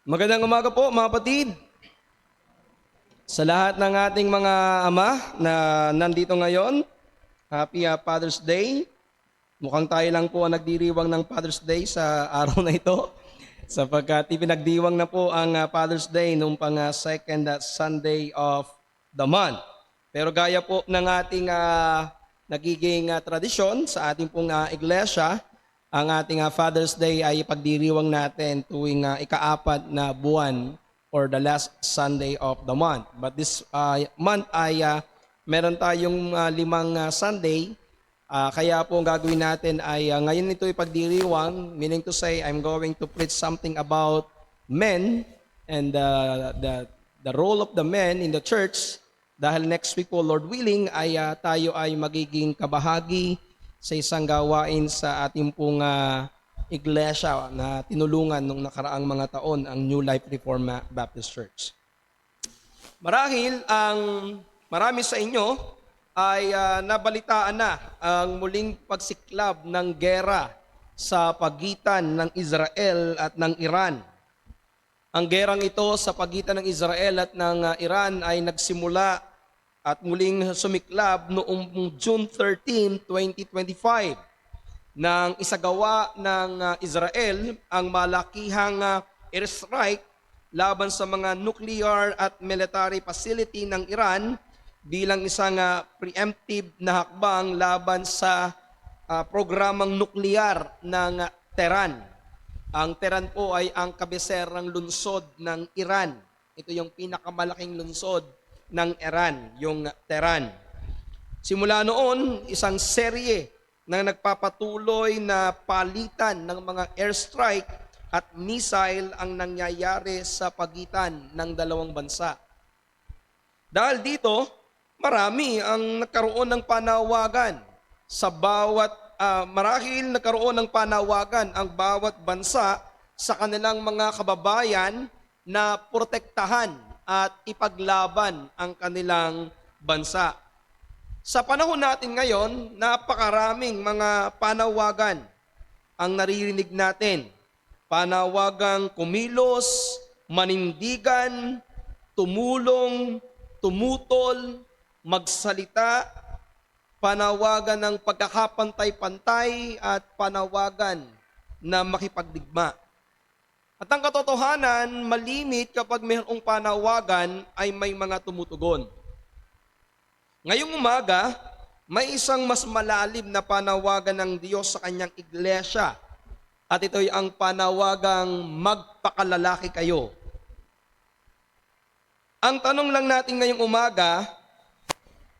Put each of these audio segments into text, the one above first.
Magandang umaga po mga kapatid. Sa lahat ng ating mga ama na nandito ngayon, happy Father's Day. Mukhang tayo lang po ang nagdiriwang ng Father's Day sa araw na ito sapagkat ipinagdiwang na po ang Father's Day noong pang second Sunday of the month. Pero gaya po ng ating nagiging tradisyon sa ating pong iglesia, ang ating Father's Day ay ipagdiriwang natin tuwing ikaapat na buwan or the last Sunday of the month. But this month ay meron tayong limang Sunday. Kaya po ang gagawin natin ay ngayon ito ipagdiriwang, meaning to say I'm going to preach something about men and the role of the men in the church. Dahil next week po, Lord willing, ay tayo ay magiging kabahagi sa isang gawain sa ating pong iglesia na tinulungan nung nakaraang mga taon ang New Life Reformed Baptist Church. Marahil ang marami sa inyo ay nabalitaan na ang muling pagsiklab ng gera sa pagitan ng Israel at ng Iran. Ang gerang ito sa pagitan ng Israel at ng Iran ay nagsimula at muling sumiklab noong June 13, 2025 nang isagawa ng Israel ang malakihang airstrike laban sa mga nuclear at military facility ng Iran bilang isang preemptive na hakbang laban sa programang nuklear ng Tehran. Ang Tehran po ay ang kabeserang lungsod ng Iran. Ito yung pinakamalaking lungsod ng Iran, yung Tehran. Simula noon, isang serye na nagpapatuloy na palitan ng mga airstrike at missile ang nangyayari sa pagitan ng dalawang bansa. Dahil dito, marami ang nagkaroon ng panawagan sa bawat marahil nagkaroon ng panawagan ang bawat bansa sa kanilang mga kababayan na protektahan at ipaglaban ang kanilang bansa. Sa panahon natin ngayon, napakaraming mga panawagan ang naririnig natin. Panawagang kumilos, manindigan, tumulong, tumutol, magsalita, panawagan ng pagkakapantay-pantay at panawagan na makipagdigma. At ang katotohanan, malimit kapag mayroong panawagan ay may mga tumutugon. Ngayong umaga, may isang mas malalim na panawagan ng Diyos sa kanyang iglesia. At ito'y ang panawagang magpakalalaki kayo. Ang tanong lang natin ngayong umaga,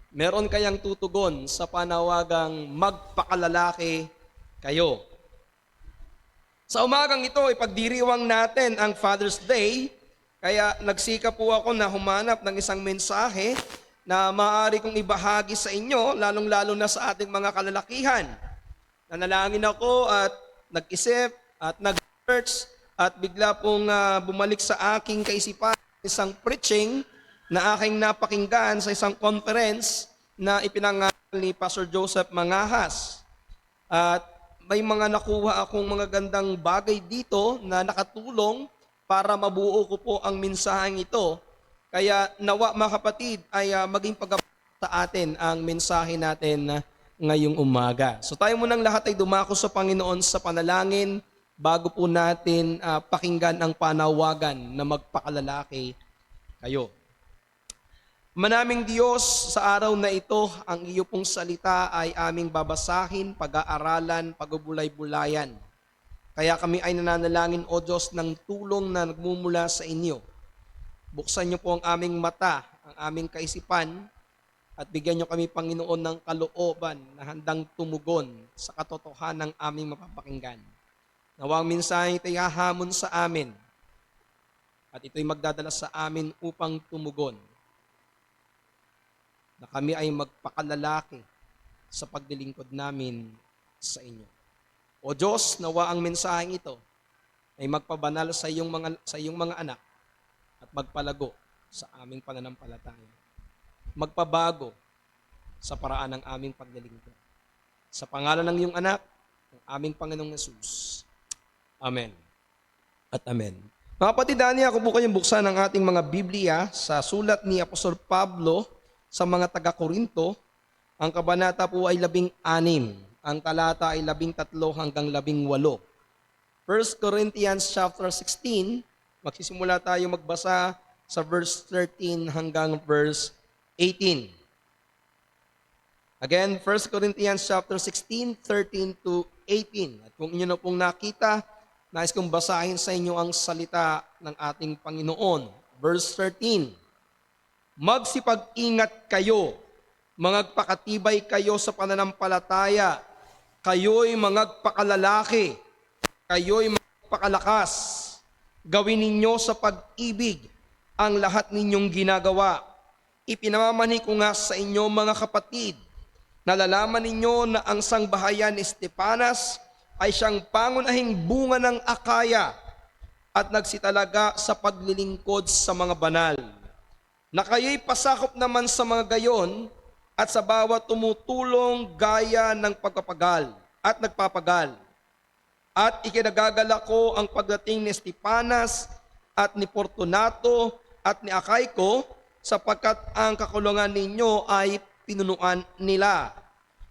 meron kayang tutugon sa panawagang magpakalalaki kayo? Sa umagang ito, ipagdiriwang natin ang Father's Day, kaya nagsika po ako na humanap ng isang mensahe na maaari kong ibahagi sa inyo, lalong-lalo na sa ating mga kalalakihan. Nanalangin ako at nag-isip at nag-search at bigla pong bumalik sa aking kaisipan isang preaching na aking napakinggan sa isang conference na ipinangaral ni Pastor Joseph Mangahas. At may mga nakuha akong mga gandang bagay dito na nakatulong para mabuo ko po ang mensaheng ito. Kaya nawa mga kapatid ay maging sa atin ang mensahe natin ngayong umaga. So tayo munang lahat ay dumako sa Panginoon sa panalangin bago po natin pakinggan ang panawagan na magpakalalaki kayo. Manaming Diyos, sa araw na ito, ang iyo pong salita ay aming babasahin, pag-aaralan, pagubulay-bulayan. Kaya kami ay nananalangin, O Diyos, ng tulong na nagmumula sa inyo. Buksan niyo po ang aming mata, ang aming kaisipan, at bigyan niyo kami, Panginoon, ng kalooban na handang tumugon sa katotohanan ng aming mapapakinggan. Nawang minsan ito'y hahamon sa amin, at ito'y magdadala sa amin upang tumugon na kami ay magpakalalaki sa paglilingkod namin sa inyo. O Diyos, nawa ang mensaheng ito ay magpabanal sa iyong mga anak at magpalago sa aming pananampalataya. Magpabago sa paraan ng aming paglilingkod. Sa pangalan ng iyong anak, ng aming Panginoong Yesus. Amen at amen. Mga kapatid, Dani, ako po kayong buksan ang ating mga Biblia sa sulat ni Apostol Pablo sa mga taga-Korinto. Ang kabanata po ay 16, ang talata ay 13 hanggang 18. 1 Corinthians chapter 16, magsisimula tayo magbasa sa verse 13 hanggang verse 18. Again, 1 Corinthians chapter 16, 13 to 18. At kung inyo na pong nakita, nais kong basahin sa inyo ang salita ng ating Panginoon. Verse 13, magsipag-ingat kayo, magpakatibay kayo sa pananampalataya, kayo'y magpakalalaki, kayo'y magpakalakas, gawin ninyo sa pag-ibig ang lahat ninyong ginagawa. Ipinamamani ko nga sa inyo mga kapatid, nalalaman ninyo na ang sangbahayan ni Stepanas ay siyang pangunahing bunga ng Akaya at nagsitalaga sa paglilingkod sa mga banal. Na kayo'y pasakop naman sa mga gayon at sa bawat tumutulong gaya ng pagpapagal at nagpapagal. At ikinagagala ko ang pagdating ni Stepanas at ni Fortunato at ni Achaiko sapagkat ang kakulungan ninyo ay pinunuan nila,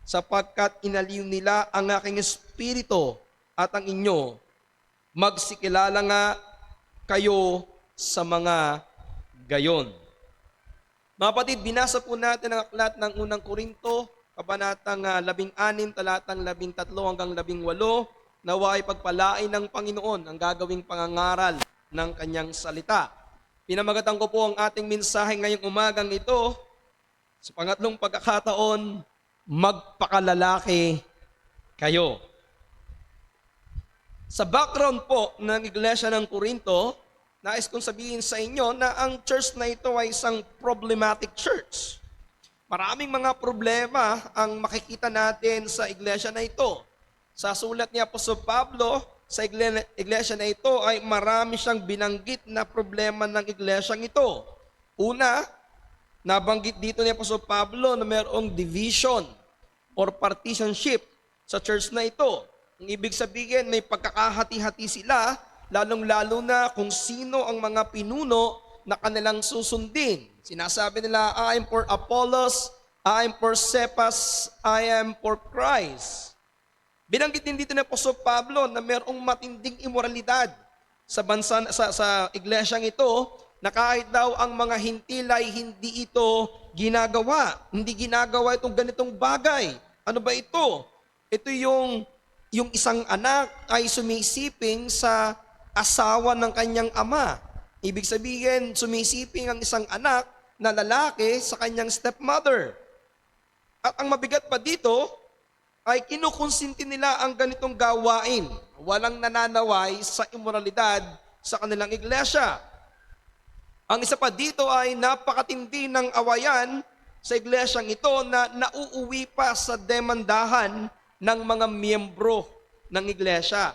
sapagkat inaliw nila ang aking espiritu at ang inyo. Magsikilala nga kayo sa mga gayon. Mga kapatid, binasa po natin ang aklat ng unang Korinto, kabanatang 16, talatang 13 hanggang 18, nawa ay pagpalain ng Panginoon ang gagawing pangangaral ng kanyang salita. Pinamagatan ko po ang ating mensahe ngayong umagang ito, sa pangatlong pagkakataon, magpakalalaki kayo. Sa background po ng Iglesia ng Korinto, nais kong sabihin sa inyo na ang church na ito ay isang problematic church. Maraming mga problema ang makikita natin sa iglesia na ito. Sa sulat ni Apostol Pablo, sa iglesia na ito ay marami siyang binanggit na problema ng iglesyang ito. Una, nabanggit dito ni Apostol Pablo na mayroong division or partisanship sa church na ito. Ang ibig sabihin, may pagkakahati-hati sila, lalong-lalo na kung sino ang mga pinuno na kanilang susundin. Sinasabi nila, I am for Apollos, I am for Cephas, I am for Christ. Binanggit din dito ni Apostol Pablo na mayroong matinding imoralidad sa bansa, sa iglesyang ito, na kahit daw ang mga hintil ay hindi ito ginagawa. Hindi ginagawa itong ganitong bagay. Ano ba ito? Ito yung isang anak ay sumisiping sa asawa ng kanyang ama. Ibig sabihin, sumisiping ang isang anak na lalaki sa kanyang stepmother. At ang mabigat pa dito, ay kinukonsinti nila ang ganitong gawain. Walang nananaway sa imoralidad sa kanilang iglesia. Ang isa pa dito ay napakatindi ng awayan sa iglesyang ito na nauuwi pa sa demandahan ng mga miyembro ng iglesia.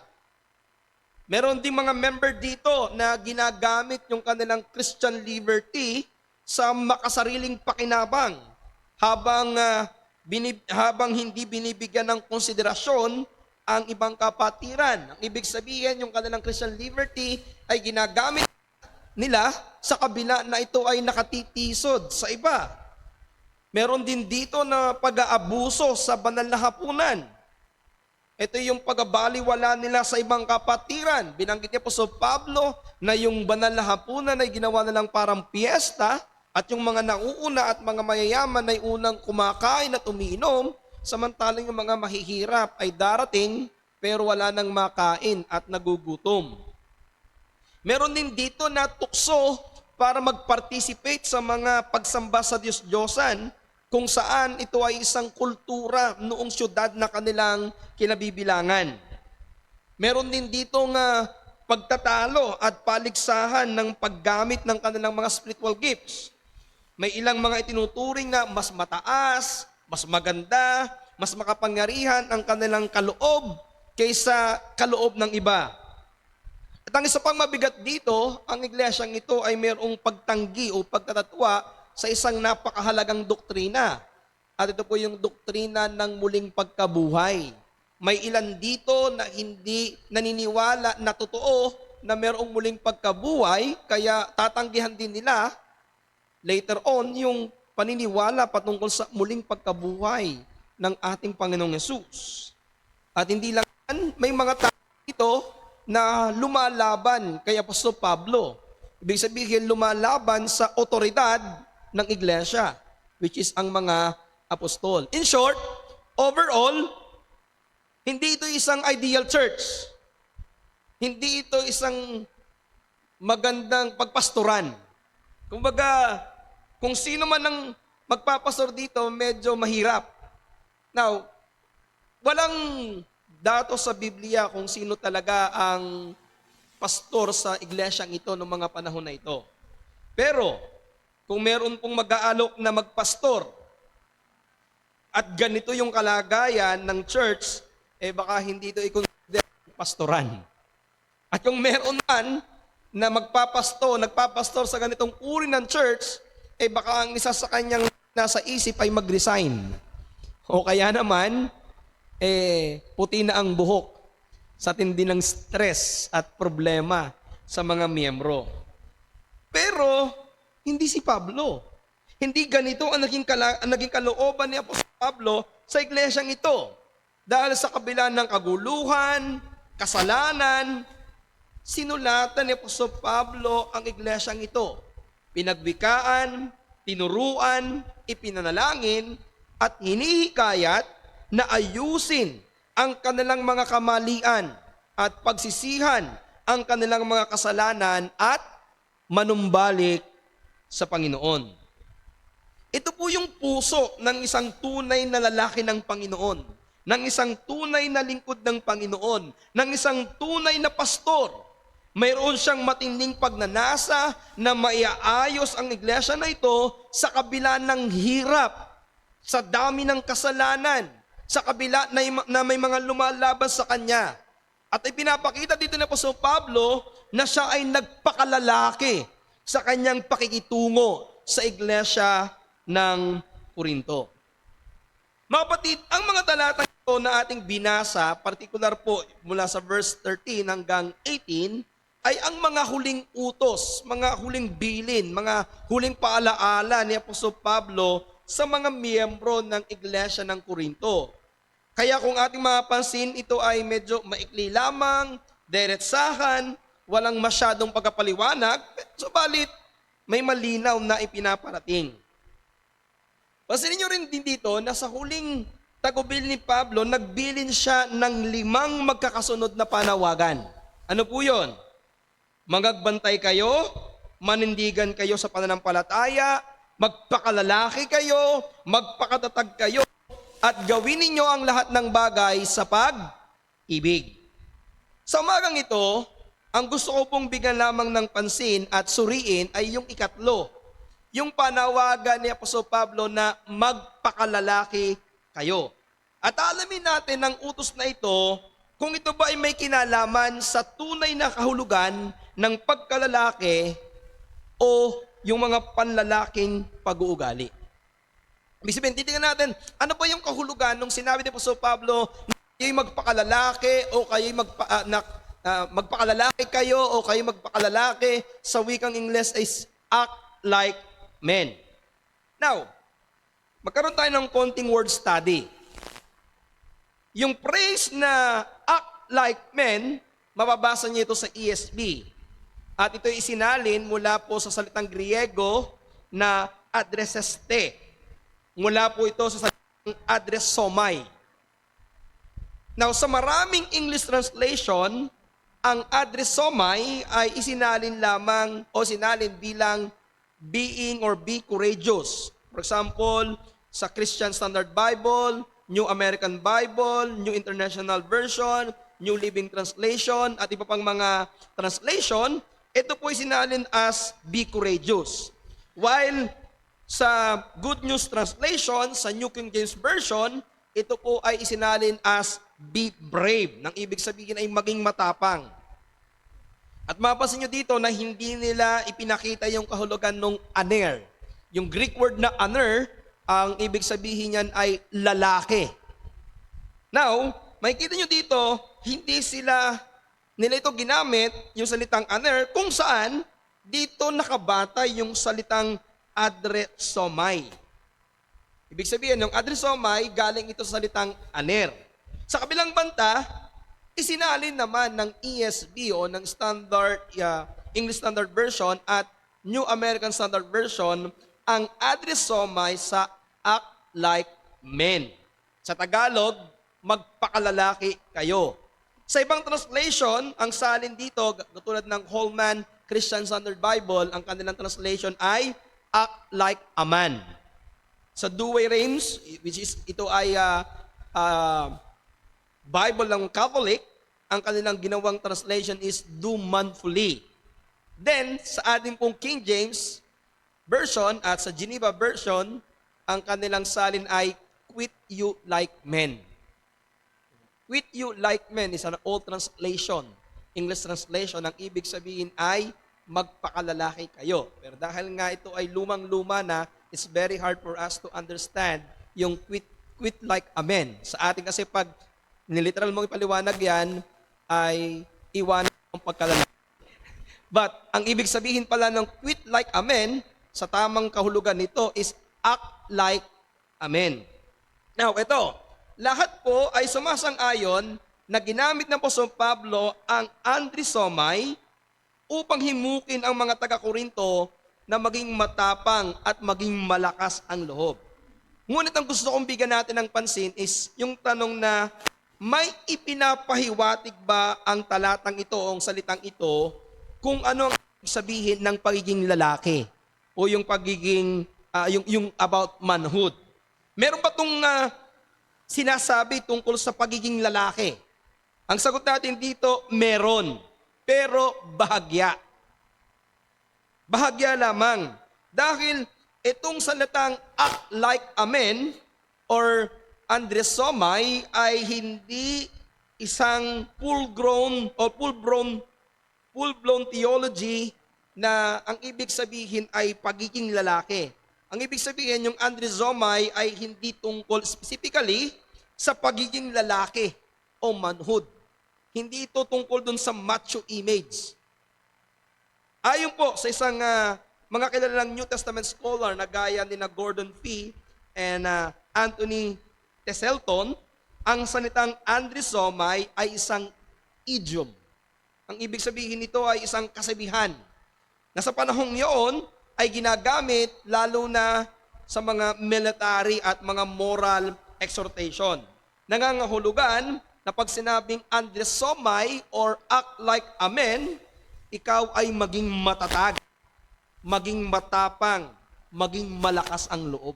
Meron ding mga member dito na ginagamit yung kanilang Christian liberty sa makasariling pakinabang habang hindi binibigyan ng konsiderasyon ang ibang kapatiran. Ang ibig sabihin, yung kanilang Christian liberty ay ginagamit nila sa kabila na ito ay nakatitisod sa iba. Meron din dito na pag-aabuso sa banal na hapunan. Ito yung pag-abaliwala nila sa ibang kapatiran. Binanggit niya po sa Pablo na yung banal na hapunan ay ginawa nilang parang piyesta at yung mga nauuna at mga mayayaman ay unang kumakain at umiinom, samantalang yung mga mahihirap ay darating pero wala nang makain at nagugutom. Meron din dito na tukso para mag-participate sa mga pagsamba sa Diyos-Diyosan kung saan ito ay isang kultura noong syudad na kanilang kinabibilangan. Meron din dito nga pagtatalo at paligsahan ng paggamit ng kanilang mga spiritual gifts. May ilang mga itinuturing na mas mataas, mas maganda, mas makapangyarihan ang kanilang kaloob kaysa kaloob ng iba. At ang isa pang mabigat dito, ang iglesyang ito ay mayroong pagtanggi o pagtatatwa sa isang napakahalagang doktrina. At ito po yung doktrina ng muling pagkabuhay. May ilan dito na hindi naniniwala na totoo na merong muling pagkabuhay, kaya tatanggihan din nila later on yung paniniwala patungkol sa muling pagkabuhay ng ating Panginoong Yesus. At hindi lang yan, may mga tao dito na lumalaban kay Apostol Pablo. Ibig sabihin, lumalaban sa otoridad ng iglesia, which is ang mga apostol. In short, overall, hindi ito isang ideal church. Hindi ito isang magandang pagpastoran. Kumbaga, kung sino man ang magpapastor dito, medyo mahirap. Now, walang datos sa Biblia kung sino talaga ang pastor sa iglesyang ito noong mga panahon na ito. Pero, kung meron pong mag-aalok na magpastor at ganito yung kalagayan ng church, baka hindi ito i-consider pastoran. At kung meron man na nagpapastor sa ganitong uri ng church, baka ang isa sa kanyang nasa isip ay mag-resign. O kaya naman, puti na ang buhok sa tindi ng stress at problema sa mga miyembro. Pero, hindi si Pablo. Hindi ganito ang naging kalooban ni Apostol Pablo sa iglesyang ito. Dahil sa kabila ng kaguluhan, kasalanan, sinulatan ni Apostol Pablo ang iglesyang ito. Pinagwikaan, tinuruan, ipinanalangin, at hinihikayat na ayusin ang kanilang mga kamalian at pagsisihan ang kanilang mga kasalanan at manumbalik sa Panginoon. Ito po yung puso ng isang tunay na lalaki ng Panginoon, ng isang tunay na lingkod ng Panginoon, ng isang tunay na pastor. Mayroon siyang matinding pagnanasa na maiaayos ang iglesia na ito sa kabila ng hirap, sa dami ng kasalanan, sa kabila na may mga lumalaban sa kanya. At ipinapakita dito ni Apostol Pablo na siya ay nagpakalalaki sa kanyang pakikitungo sa iglesia ng Korinto. Mga kapatid, ang mga talatang ito na ating binasa, particular po mula sa verse 13 hanggang 18, ay ang mga huling utos, mga huling bilin, mga huling paalaala ni Apostol Pablo sa mga miyembro ng iglesia ng Korinto. Kaya kung ating mapapansin, ito ay medyo maikli lamang, diretsahan, walang masyadong pagkapaliwanag, subalit may malinaw na ipinaparating. Pansinin nyo rin din dito na sa huling tagubil ni Pablo, nagbilin siya ng 5 magkakasunod na panawagan. Ano po yun? Magagbantay kayo, manindigan kayo sa pananampalataya, magpakalalaki kayo, magpakatatag kayo, at gawin ninyo ang lahat ng bagay sa pag-ibig. Sa umagang ito, ang gusto ko pong bigyan lamang ng pansin at suriin ay yung 3, yung panawagan ni Apostol Pablo na magpakalalaki kayo. At alamin natin ang utos na ito, kung ito ba ay may kinalaman sa tunay na kahulugan ng pagkalalaki o yung mga panlalaking pag-uugali. Ibig sabihin, titingnan natin, ano ba yung kahulugan nung sinabi ni Apostol Pablo na kayo'y magpakalalaki o kayo'y magpakalalaki kayo o kayo'y magpakalalaki, sa wikang Ingles is act like men. Now, magkaroon tayo ng konting word study. Yung phrase na act like men, mababasa niyo ito sa ESV. At ito isinalin mula po sa salitang Griego na adreseste. Mula po ito sa salitang adresomai. Now, sa maraming English translation, ang adresomai ay isinalin lamang o sinalin bilang being or be courageous. For example, sa Christian Standard Bible, New American Bible, New International Version, New Living Translation, at iba pang mga translation, ito po isinalin as be courageous. While sa Good News Translation, sa New King James Version, ito po ay isinalin as be brave. Nang ibig sabihin ay maging matapang. At mapapansin nyo dito na hindi nila ipinakita yung kahulugan ng aner. Yung Greek word na aner, ang ibig sabihin niyan ay lalaki. Now, makikita nyo dito, hindi sila nila ito ginamit, yung salitang aner, kung saan dito nakabatay yung salitang adresomai. Ibig sabihin, yung adresomai, galing ito sa salitang aner. Sa kabilang banta, isinalin naman ng ESV o ng English Standard Version at New American Standard Version ang adresomai sa act like men. Sa Tagalog, magpakalalaki kayo. Sa ibang translation, ang salin dito, tulad ng Holman Christian Standard Bible, ang kanilang translation ay act like a man. Sa Douay-Rheims, which is ito ay Bible ng Catholic, ang kanilang ginawang translation is do manfully. Then, sa ating pong King James Version at sa Geneva Version, ang kanilang salin ay quit you like men. Quit you like men is an old translation. English translation, ang ibig sabihin ay magpakalalaki kayo. Pero dahil nga ito ay lumang-luma na, it's very hard for us to understand yung quit like a man. Sa ating kasi pag niliteral mong ipaliwanag yan, ay iwanan ang pagkalalaki. But ang ibig sabihin pala ng quit like a man, sa tamang kahulugan nito is act like a man. Now, ito, lahat po ay sumasang-ayon na ginamit ng Apostol Pablo ang andrisomai upang himukin ang mga taga-Korinto na maging matapang at maging malakas ang loob. Ngunit ang gusto kong bigyan natin ng pansin is yung tanong na may ipinapahiwatig ba ang talatang ito o ang salitang ito kung ano ang sabihin ng pagiging lalaki o yung pagiging, yung about manhood. Meron ba itong sinasabi tungkol sa pagiging lalaki? Ang sagot natin dito, meron. Pero bahagya. Bahagya lamang. Dahil itong salitang act like a man or andresomai ay hindi isang full-blown theology na ang ibig sabihin ay pagiging lalaki. Ang ibig sabihin, yung androsomai ay hindi tungkol specifically sa pagiging lalaki o manhood. Hindi ito tungkol dun sa macho image. Ayon po sa isang mga kilalang New Testament scholar na gaya ni na Gordon Fee and Anthony Tesselton, ang salitang androsomai ay isang idiom. Ang ibig sabihin nito ay isang kasabihan na sa panahong iyon ay ginagamit lalo na sa mga military at mga moral exhortation. Nangangahulugan na pag sinabing andresomai or act like a man, ikaw ay maging matatag, maging matapang, maging malakas ang loob.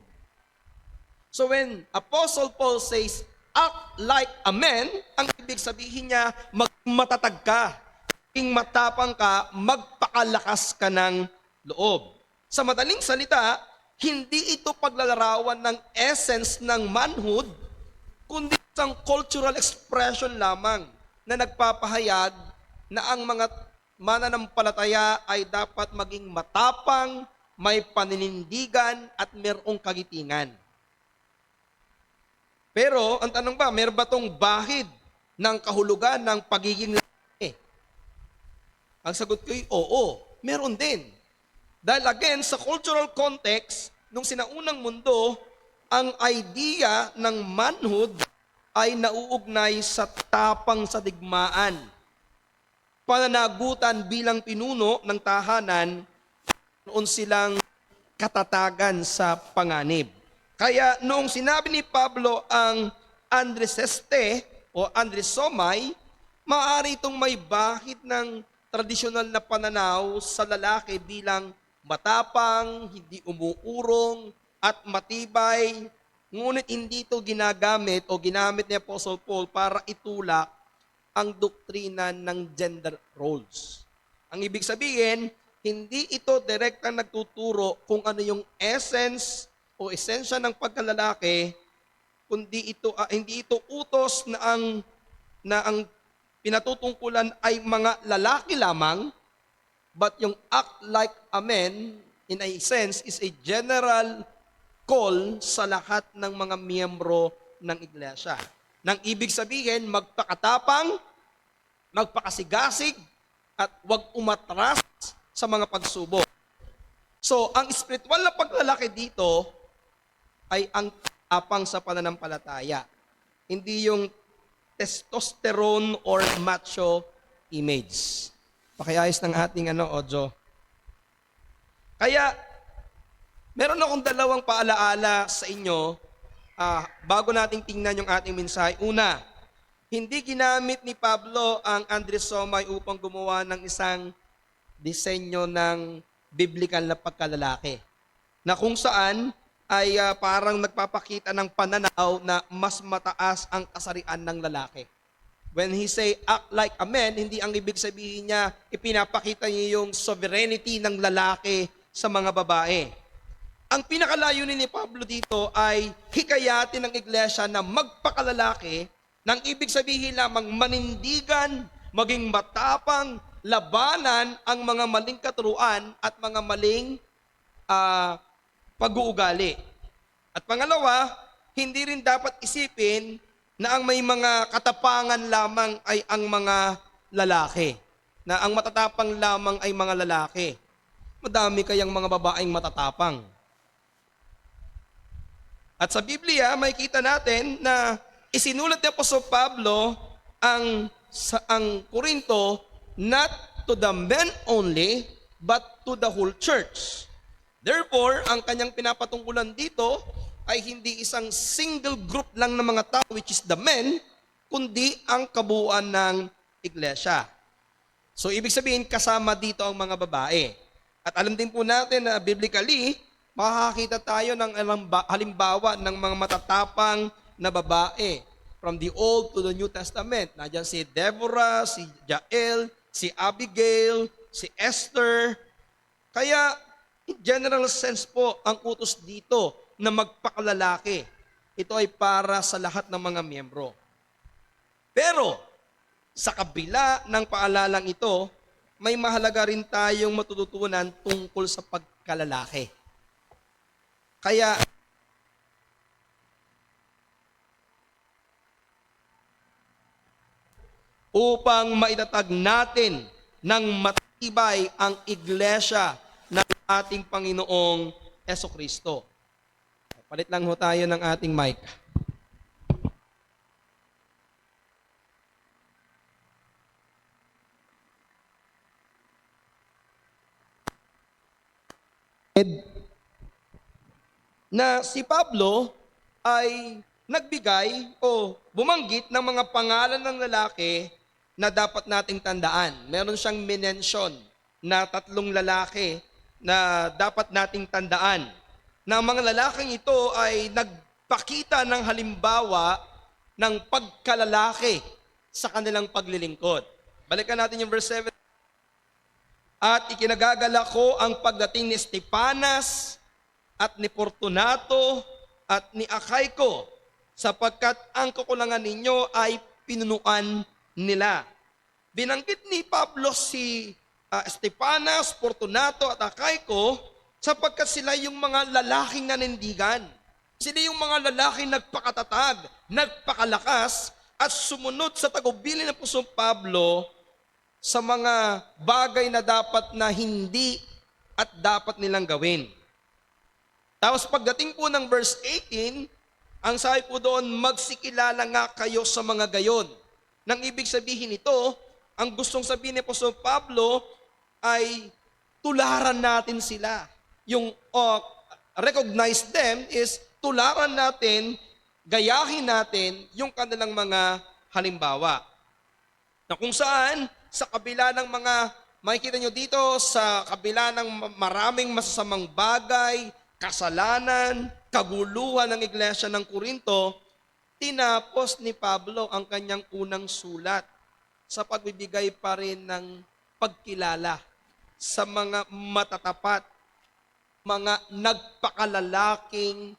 So when Apostle Paul says, act like a man, ang ibig sabihin niya, maging matatag ka, maging matapang ka, magpakalakas ka ng loob. Sa madaling salita, hindi ito paglalarawan ng essence ng manhood, kundi isang cultural expression lamang na nagpapahayag na ang mga mananampalataya ay dapat maging matapang, may paninindigan at mayroong kagitingan. Pero ang tanong ba, meron ba itong bahid ng kahulugan ng pagiging lalaki? Ang sagot ko ay oo, meron din. Dahil again, sa cultural context, nung sinaunang mundo, ang idea ng manhood ay nauugnay sa tapang sa digmaan, pananagutan bilang pinuno ng tahanan, noon silang katatagan sa panganib. Kaya noong sinabi ni Pablo ang andreseste o andresomai, maaari itong may bahid ng tradisyonal na pananaw sa lalaki bilang matapang, hindi umuurong, at matibay. Ngunit hindi ito ginagamit o ginamit ni Apostle Paul para itulak ang doktrina ng gender roles. Ang ibig sabihin, hindi ito direktang nagtuturo kung ano yung essence o esensya ng pagkalalaki, kundi ito hindi ito utos na ang pinatutungkulan ay mga lalaki lamang, but yung act like a man, in a sense, is a general call sa lahat ng mga miyembro ng iglesia. Nang ibig sabihin, magpakatapang, magpakasigasig, at huwag umatras sa mga pagsubok. So, ang spiritual na paglalaki dito ay ang tapang sa pananampalataya. Hindi yung testosterone or macho image. Pakiayos ng ating audio. Kaya, meron akong dalawang paalaala sa inyo bago nating tingnan yung ating mensahe. Una, hindi ginamit ni Pablo ang androsomai upang gumawa ng isang disenyo ng biblical na pagkalalaki, na kung saan ay parang nagpapakita ng pananaw na mas mataas ang kasarian ng lalaki. When he say act like a man, hindi ang ibig sabihin niya ipinapakita niya yung sovereignty ng lalaki sa mga babae. Ang pinakalayunin ni Pablo dito ay hikayatin ng iglesia na magpakalalaki, nang ibig sabihin lamang manindigan, maging matapang, labanan ang mga maling katuruan at mga maling pag-uugali. At pangalawa, hindi rin dapat isipin na ang may mga katapangan lamang ay ang mga lalaki. Na ang matatapang lamang ay mga lalaki. Madami kayang mga babaeng matatapang. At sa Biblia, makikita natin na isinulat ni Apostol Pablo ang Korinto not to the men only, but to the whole church. Therefore, ang kanyang pinapatungkulan dito ay hindi isang single group lang ng mga tao, which is the men, kundi ang kabuuan ng iglesia. So, ibig sabihin, kasama dito ang mga babae. At alam din po natin na biblically, makakakita tayo ng halimbawa ng mga matatapang na babae from the Old to the New Testament. Nandiyan si Deborah, si Jael, si Abigail, si Esther. Kaya, in general sense po, ang utos dito na magpakalalaki, ito ay para sa lahat ng mga miyembro. Pero, sa kabila ng paalalang ito, may mahalaga rin tayong matututunan tungkol sa pagkalalaki. Kaya, upang maitatag natin ng matibay ang iglesia ng ating Panginoong Jesucristo. Palit lang ho tayo ng ating mic. Na si Pablo ay nagbigay o bumanggit ng mga pangalan ng lalaki na dapat nating tandaan. Meron siyang minention na 3 lalaki na dapat nating tandaan. Na ang mga lalaking ito ay nagpakita ng halimbawa ng pagkalalaki sa kanilang paglilingkod. Balikan natin yung verse 7. At ikinagagala ko ang pagdating ni Estepanas at ni Fortunato at ni Achaiko, sapagkat ang kakulangan ninyo ay pinunuan nila. Binanggit ni Pablo si Estepanas, Fortunato at Achaiko sapagkat sila yung mga lalaking nanindigan. Sila yung mga lalaking nagpakatatag, nagpakalakas at sumunod sa tagubilin ng Apostol Pablo sa mga bagay na dapat na hindi at dapat nilang gawin. Tapos pagdating po ng verse 18, ang sabi po doon, magsikilala nga kayo sa mga gayon. Nang ibig sabihin ito, ang gustong sabihin ni Apostol Pablo ay tularan natin sila. Yung recognize them is tularan natin, gayahin natin yung kanilang mga halimbawa. Na kung saan, sa kabila ng mga, makikita nyo dito, sa kabila ng maraming masasamang bagay, kasalanan, kaguluhan ng iglesia ng Korinto, tinapos ni Pablo ang kanyang unang sulat sa pagbibigay pa rin ng pagkilala sa mga matatapat, mga nagpakalalaking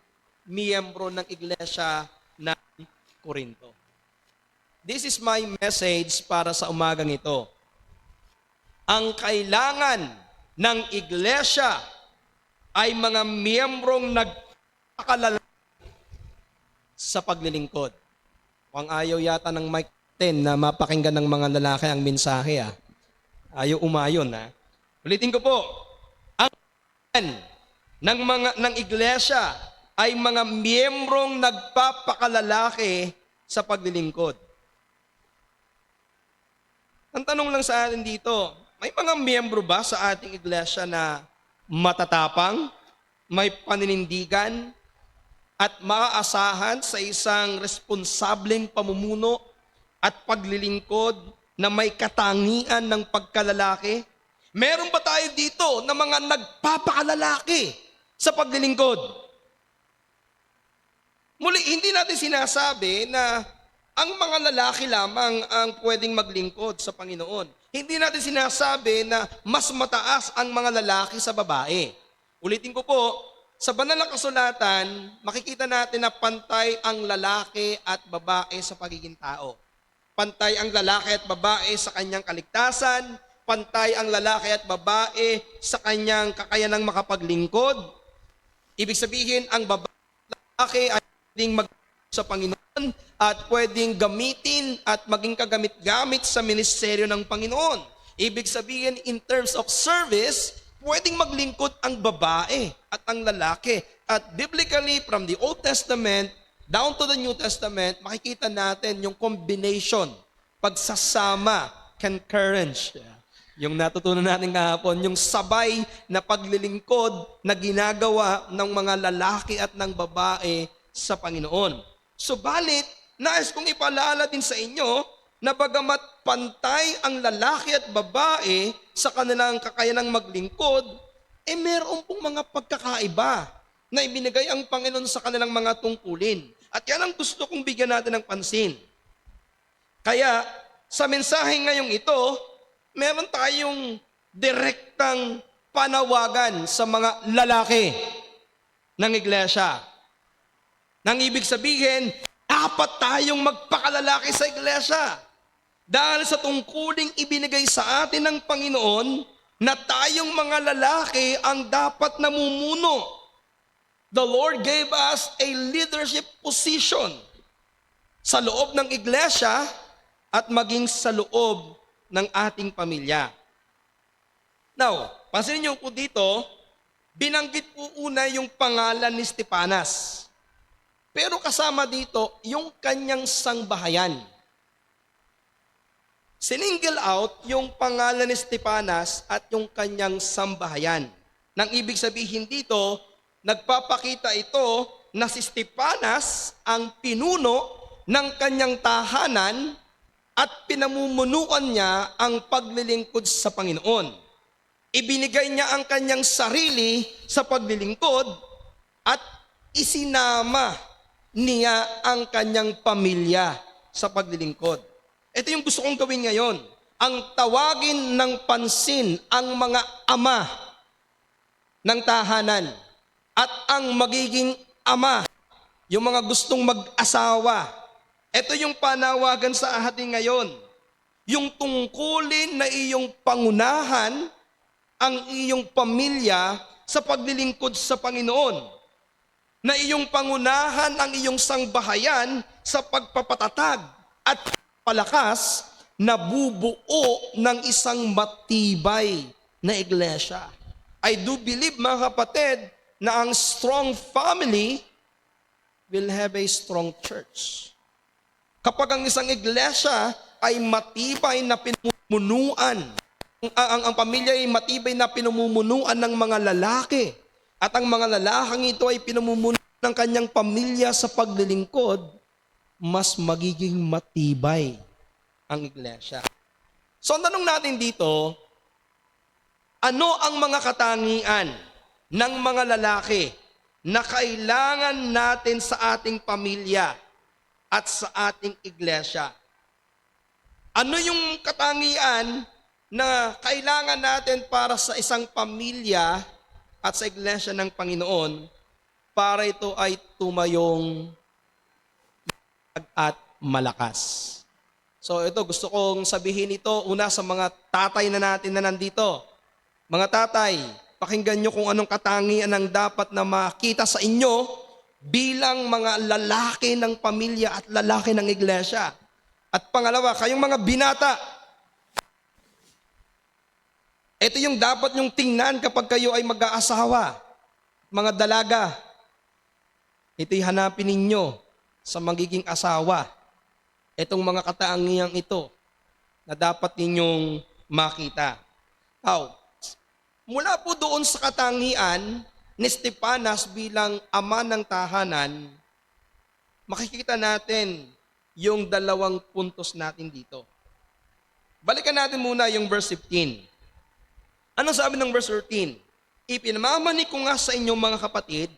miyembro ng iglesia ng Korinto. This is my message para sa umagang ito. Ang kailangan ng iglesia ay mga miyembrong nagpakalalaki sa paglilingkod. Kung ayaw yata ng mic, na mapakinggan ng mga lalaki ang mensahe. Ayaw umayon. Ulitin ko po, ang ng iglesia ay mga miyembrong nagpapakalalaki sa paglilingkod. Ang tanong lang sa atin dito, may mga miyembro ba sa ating iglesia na matatapang, may paninindigan, at maaasahan sa isang responsableng pamumuno at paglilingkod na may katangian ng pagkalalaki? Meron ba tayo dito na mga nagpapakalalaki sa paglilingkod? Muli, hindi natin sinasabi na ang mga lalaki lamang ang pwedeng maglingkod sa Panginoon. Hindi natin sinasabi na mas mataas ang mga lalaki sa babae. Ulitin ko po, sa banal na kasulatan, makikita natin na pantay ang lalaki at babae sa pagiging tao. Pantay ang lalaki at babae sa kanyang kaligtasan, pantay ang lalaki at babae sa kanyang kakayanang makapaglingkod. Ibig sabihin, ang lalaki ay pwedeng maglingkod sa Panginoon at pwedeng gamitin at maging kagamit-gamit sa ministeryo ng Panginoon. Ibig sabihin, in terms of service, pwedeng maglingkod ang babae at ang lalaki. At biblically, from the Old Testament down to the New Testament, makikita natin yung combination, pagsasama, concurrence. Yung natutunan natin kahapon, yung sabay na paglilingkod na ginagawa ng mga lalaki at ng babae sa Panginoon. Subalit, nais kong ipaalala din sa inyo na bagamat pantay ang lalaki at babae sa kanilang kakayanang maglingkod, meron pong mga pagkakaiba na ibinigay ang Panginoon sa kanilang mga tungkulin. At yan ang gusto kong bigyan natin ng pansin. Kaya, sa mensahe ngayong ito, meron tayong direktang panawagan sa mga lalaki ng iglesia. Nang ibig sabihin, dapat tayong magpakalalaki sa iglesia. Dahil sa tungkuling ibinigay sa atin ng Panginoon na tayong mga lalaki ang dapat namumuno. The Lord gave us a leadership position sa loob ng iglesia at maging sa loob ng ating pamilya. Now, pansinin niyo po dito, binanggit po una yung pangalan ni Stefanas. Pero kasama dito yung kanyang sangbahayan. Sininggle out yung pangalan ni Stefanas at yung kanyang sambahayan. Nang ibig sabihin dito, nagpapakita ito na si Stefanas ang pinuno ng kanyang tahanan at pinamumunuan niya ang paglilingkod sa Panginoon. Ibinigay niya ang kanyang sarili sa paglilingkod at isinama niya ang kanyang pamilya sa paglilingkod. Ito yung gusto kong gawin ngayon. Ang tawagin ng pansin ang mga ama ng tahanan at ang magiging ama, yung mga gustong mag-asawa. Ito yung panawagan sa atin ngayon. Yung tungkulin na iyong pangunahan ang iyong pamilya sa paglilingkod sa Panginoon. Na iyong pangunahan ang iyong sangbahayan sa pagpapatatag at palakas na bubuo ng isang matibay na iglesia. I do believe, mga kapatid, na ang strong family will have a strong church. Kapag ang isang iglesia ay matibay na pinamumunuan, ang pamilya ay matibay na pinamumunuan ng mga lalaki, at ang mga lalaking ito ay pinamumunuan ng kanyang pamilya sa paglilingkod, mas magiging matibay ang iglesia. So, ang tanong natin dito, ano ang mga katangian ng mga lalaki na kailangan natin sa ating pamilya at sa ating iglesia? Ano yung katangian na kailangan natin para sa isang pamilya at sa iglesia ng Panginoon para ito ay tumayong at malakas? So ito, gusto kong sabihin ito una sa mga tatay na natin na nandito. Mga tatay, pakinggan nyo kung anong katangian ang dapat na makita sa inyo bilang mga lalaki ng pamilya at lalaki ng iglesia. At pangalawa, kayong mga binata, ito yung dapat nyong tingnan kapag kayo ay mag-aasawa. Mga dalaga, ito'y hanapin ninyo sa magiging asawa. Itong mga katangiang ito na dapat ninyong makita. Now, mula po doon sa katangian ni Stefanas bilang ama ng tahanan, makikita natin yung dalawang puntos natin dito. Balikan natin muna yung verse 15. Ano sabi ng verse 13? Ipinamamani ko nga sa inyong mga kapatid,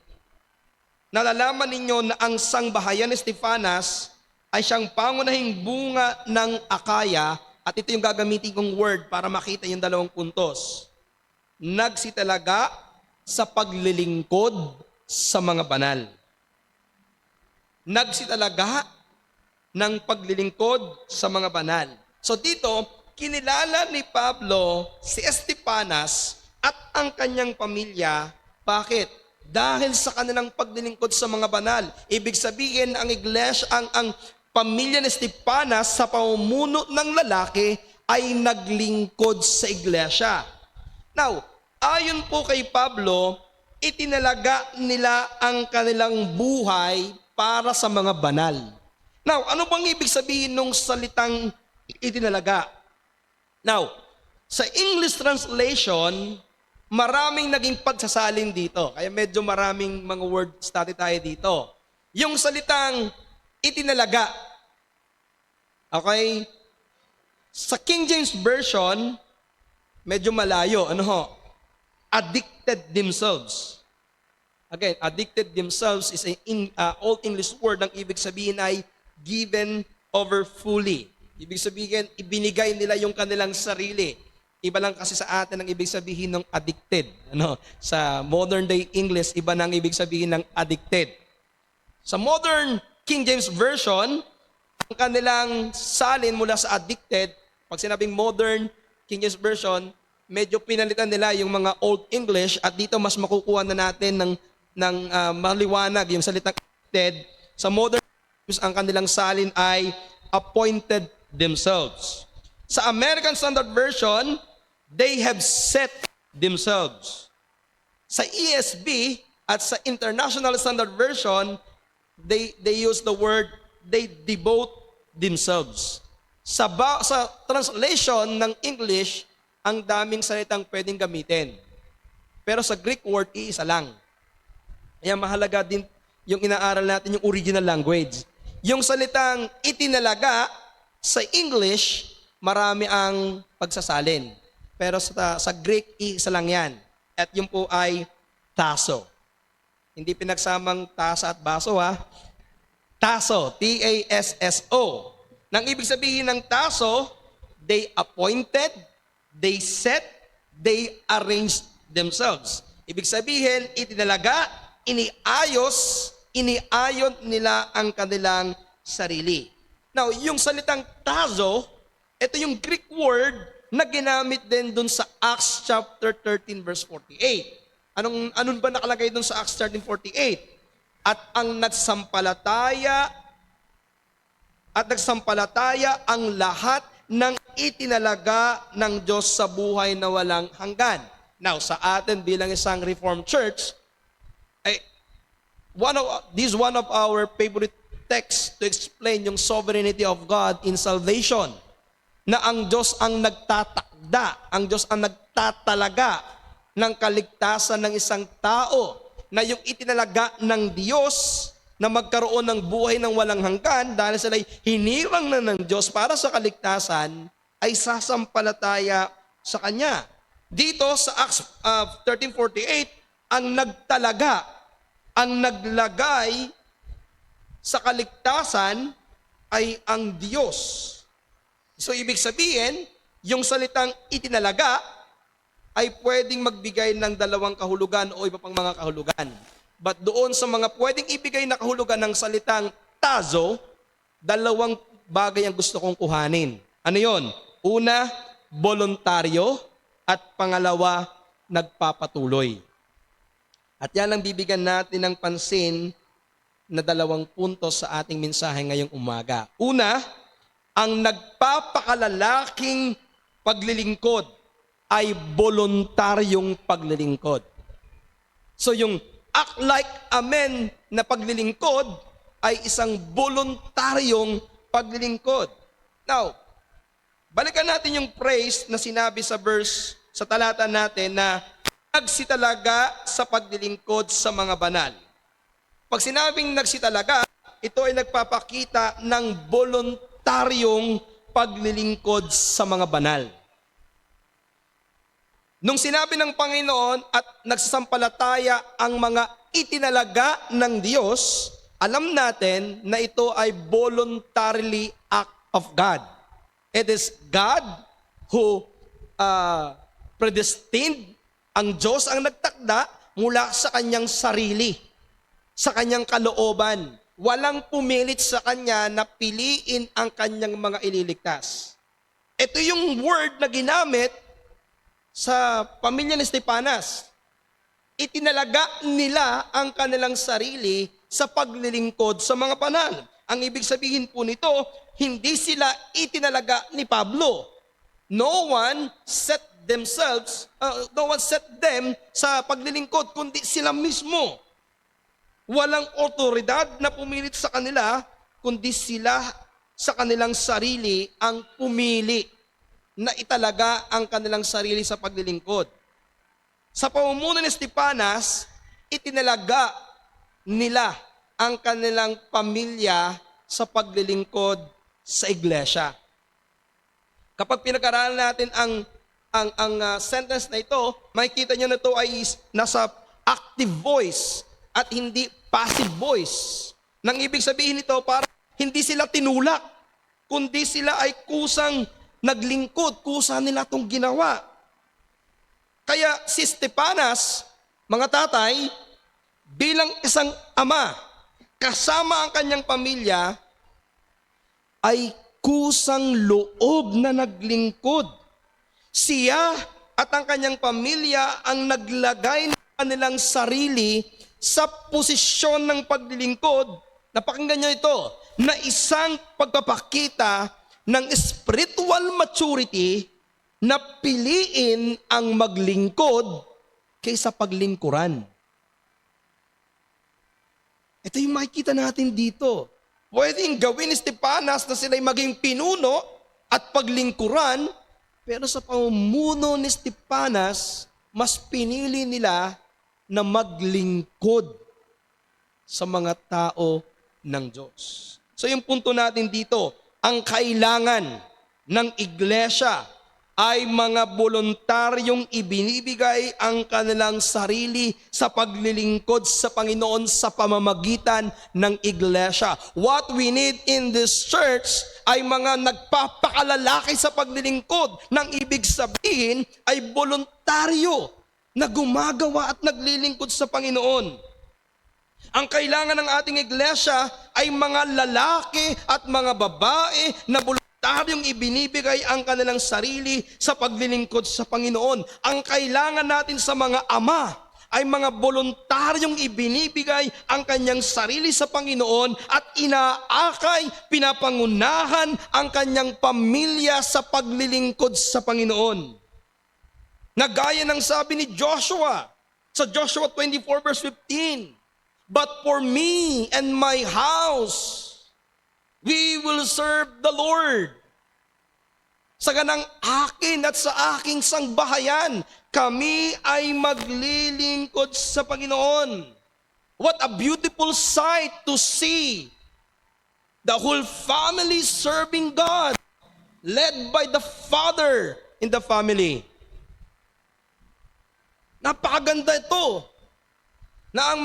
nalalaman ninyo na ang sangbahayan ni Stefanas ay siyang pangunahing bunga ng Akaya, at ito yung gagamitin kong word para makita yung dalawang puntos. Nagsitalaga sa paglilingkod sa mga banal. Nagsitalaga ng paglilingkod sa mga banal. So dito, kinilala ni Pablo si Stefanas at ang kanyang pamilya. Bakit? Dahil sa kanilang paglilingkod sa mga banal. Ibig sabihin, ang iglesia, ang pamilya ni Stefanas sa pamumuno ng lalaki ay naglingkod sa iglesia. Now, ayon po kay Pablo, itinalaga nila ang kanilang buhay para sa mga banal. Now, ano bang ibig sabihin ng salitang itinalaga? Now, sa English translation, maraming naging pagsasalin dito. Kaya medyo maraming mga word study tayo dito. Yung salitang itinalaga. Okay? Sa King James Version, medyo malayo. Ano ho? Addicted themselves. Again, addicted themselves is an Old English word. Ang ibig sabihin ay given over fully. Ibig sabihin, ibinigay nila yung kanilang sarili. Iba lang kasi sa atin ang ibig sabihin ng addicted. Sa modern day English, iba na ang ibig sabihin ng addicted. Sa modern King James Version, ang kanilang salin mula sa addicted, pag sinabing modern King James Version, medyo pinalitan nila yung mga Old English, at dito mas makukuha na natin ng maliwanag yung salitang addicted. Sa modern English, ang kanilang salin ay appointed themselves. Sa American Standard Version, they have set themselves. Sa ESV at sa International Standard Version, they use the word, they devote themselves. Sa translation ng English, ang daming salitang pwedeng gamitin. Pero sa Greek word, iisa lang. Kaya mahalaga din yung inaaral natin yung original language. Yung salitang itinalaga, sa English, marami ang pagsasalin. Pero sa Greek, isa lang yan. At yun po ay taso. Hindi pinagsamang tasa at baso ha. Taso, T-A-S-S-O. Nang ibig sabihin ng taso, they appointed, they set, they arranged themselves. Ibig sabihin, itinalaga, iniayon nila ang kanilang sarili. Now, yung salitang tazo, ito yung Greek word na ginamit din dun sa Acts chapter 13 verse 48. Anong ba nakalagay dun sa Acts 13:48? At nagsampalataya ang lahat ng itinalaga ng Diyos sa buhay na walang hanggan. Now, sa atin bilang isang Reformed Church, one of our favorite text to explain yung sovereignty of God in salvation. Na ang Diyos ang nagtatakda, ang Diyos ang nagtatalaga ng kaligtasan ng isang tao. Na yung itinalaga ng Diyos na magkaroon ng buhay ng walang hanggan dahil sila'y hinirang na ng Diyos para sa kaligtasan, ay sasampalataya sa Kanya. Dito sa Acts 13:48, ang nagtalaga, ang naglagay sa kaligtasan ay ang Diyos. So ibig sabihin, yung salitang itinalaga ay pwedeng magbigay ng dalawang kahulugan o iba pang mga kahulugan. But doon sa mga pwedeng ibigay na kahulugan ng salitang tazo, dalawang bagay ang gusto kong kuhanin. Ano yon? Una, voluntaryo, at pangalawa, nagpapatuloy. At yan ang bibigyan natin ng pansin na dalawang puntos sa ating mensahe ngayong umaga. Una, ang nagpapakalalaking paglilingkod ay voluntaryong paglilingkod. So yung act like a man na paglilingkod ay isang voluntaryong paglilingkod. Now, balikan natin yung praise na sinabi sa verse, sa talata natin na nagsitalaga sa paglilingkod sa mga banal. Pag sinabing nagsitalaga, ito ay nagpapakita ng voluntaryong paglilingkod sa mga banal. Nung sinabi ng Panginoon at nagsasampalataya ang mga itinalaga ng Diyos, alam natin na ito ay voluntarily act of God. It is God who predestined, ang Diyos ang nagtakda mula sa kanyang sarili, sa kanyang kalooban. Walang pumilit sa kanya na piliin ang kanyang mga ililigtas. Ito yung word na ginamit sa pamilya ni Estepanas. Itinalaga nila ang kanilang sarili sa paglilingkod sa mga banal. Ang ibig sabihin po nito, hindi sila itinalaga ni Pablo. No one set them sa paglilingkod, kundi sila mismo. Walang otoridad na pumilit sa kanila, kundi sila sa kanilang sarili ang pumili na italaga ang kanilang sarili sa paglilingkod. Sa pamumuno ni Estepanas, itinalaga nila ang kanilang pamilya sa paglilingkod sa iglesia. Kapag pinag-aralan natin ang sentence na ito, makikita nyo na ito ay nasa active voice at hindi passive voice. Nang ibig sabihin nito, para hindi sila tinulak, kundi sila ay kusang naglingkod, kusa nila itong ginawa. Kaya si Estepanas, mga tatay, bilang isang ama, kasama ang kanyang pamilya, ay kusang loob na naglingkod. Siya at ang kanyang pamilya ang naglagay ng kanilang sarili sa posisyon ng paglilingkod. Napakinggan niyo ito, na isang pagpapakita ng spiritual maturity na piliin ang maglingkod kaysa paglingkuran. Ito yung makikita natin dito. Pwedeng gawin ni Estepanas na sila'y maging pinuno at paglingkuran, pero sa pamumuno ni Estepanas, mas pinili nila na maglingkod sa mga tao ng Diyos. So yung punto natin dito, ang kailangan ng iglesia ay mga voluntaryong ibinibigay ang kanilang sarili sa paglilingkod sa Panginoon sa pamamagitan ng iglesia. What we need in this church ay mga nagpapakalalaki sa paglilingkod. Nang ibig sabihin ay voluntaryo na gumagawa at naglilingkod sa Panginoon. Ang kailangan ng ating iglesia ay mga lalaki at mga babae na voluntaryong ibinibigay ang kanilang sarili sa paglilingkod sa Panginoon. Ang kailangan natin sa mga ama ay mga voluntaryong ibinibigay ang kanyang sarili sa Panginoon at inaakay, pinapangunahan ang kanyang pamilya sa paglilingkod sa Panginoon. Nagaya ng sabi ni Joshua sa Joshua 24 verse 15, "But for me and my house, we will serve the Lord." Sa ganang akin at sa aking sangbahayan, kami ay maglilingkod sa Panginoon. What a beautiful sight to see. The whole family serving God, led by the father in the family. Napakaganda ito. Na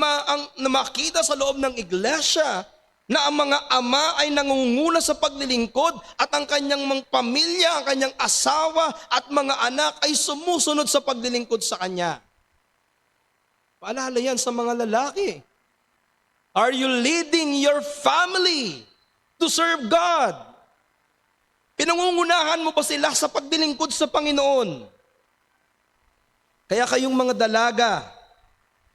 na makita sa loob ng iglesia na ang mga ama ay nangunguna sa paglilingkod at ang kanyang mga pamilya, ang kanyang asawa at mga anak ay sumusunod sa paglilingkod sa kanya. Paalala yan sa mga lalaki. Are you leading your family to serve God? Pinangungunahan mo ba sila sa paglilingkod sa Panginoon? Kaya kayong mga dalaga,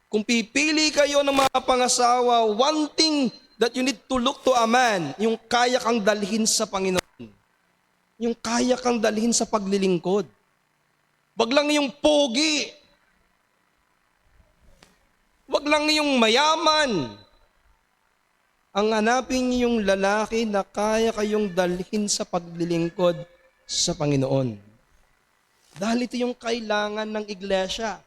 kung pipili kayo ng mga pangasawa, one thing that you need to look to a man, yung kaya kang dalhin sa Panginoon. yung kaya kang dalhin sa paglilingkod. Wag lang yung pogi. Wag lang yung mayaman. Ang hanapin niyo yung lalaki na kaya kayong dalhin sa paglilingkod sa Panginoon. Dahil ito yung kailangan ng iglesia.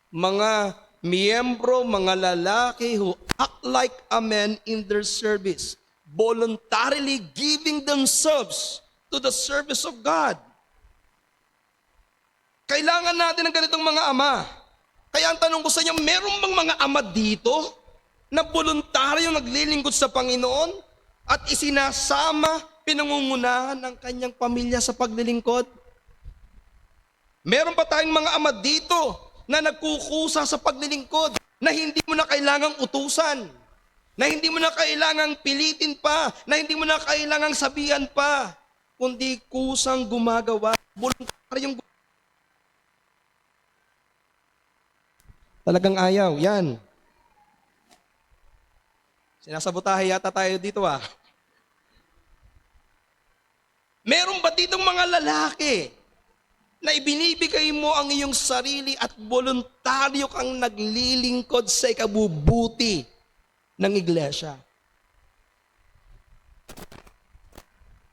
Mga miyembro, mga lalaki who act like a man in their service, voluntarily giving themselves to the service of God. Kailangan natin ng ganitong mga ama. Kaya ang tanong ko sa inyo, meron bang mga ama dito na voluntaryo naglilingkod sa Panginoon at isinasama, pinangungunahan ng kanyang pamilya sa paglilingkod? Meron pa tayong mga ama dito na nagkukusa sa paglilingkod, na hindi mo na kailangang utusan, na hindi mo na kailangang pilitin pa, na hindi mo na kailangang sabihan pa, kundi kusang gumagawa, voluntaryong talagang ayaw, yan. Sinasabotahe yata tayo dito Meron ba ditong mga lalaki na ibinibigay mo ang iyong sarili at voluntaryo kang naglilingkod sa ikabubuti ng iglesia?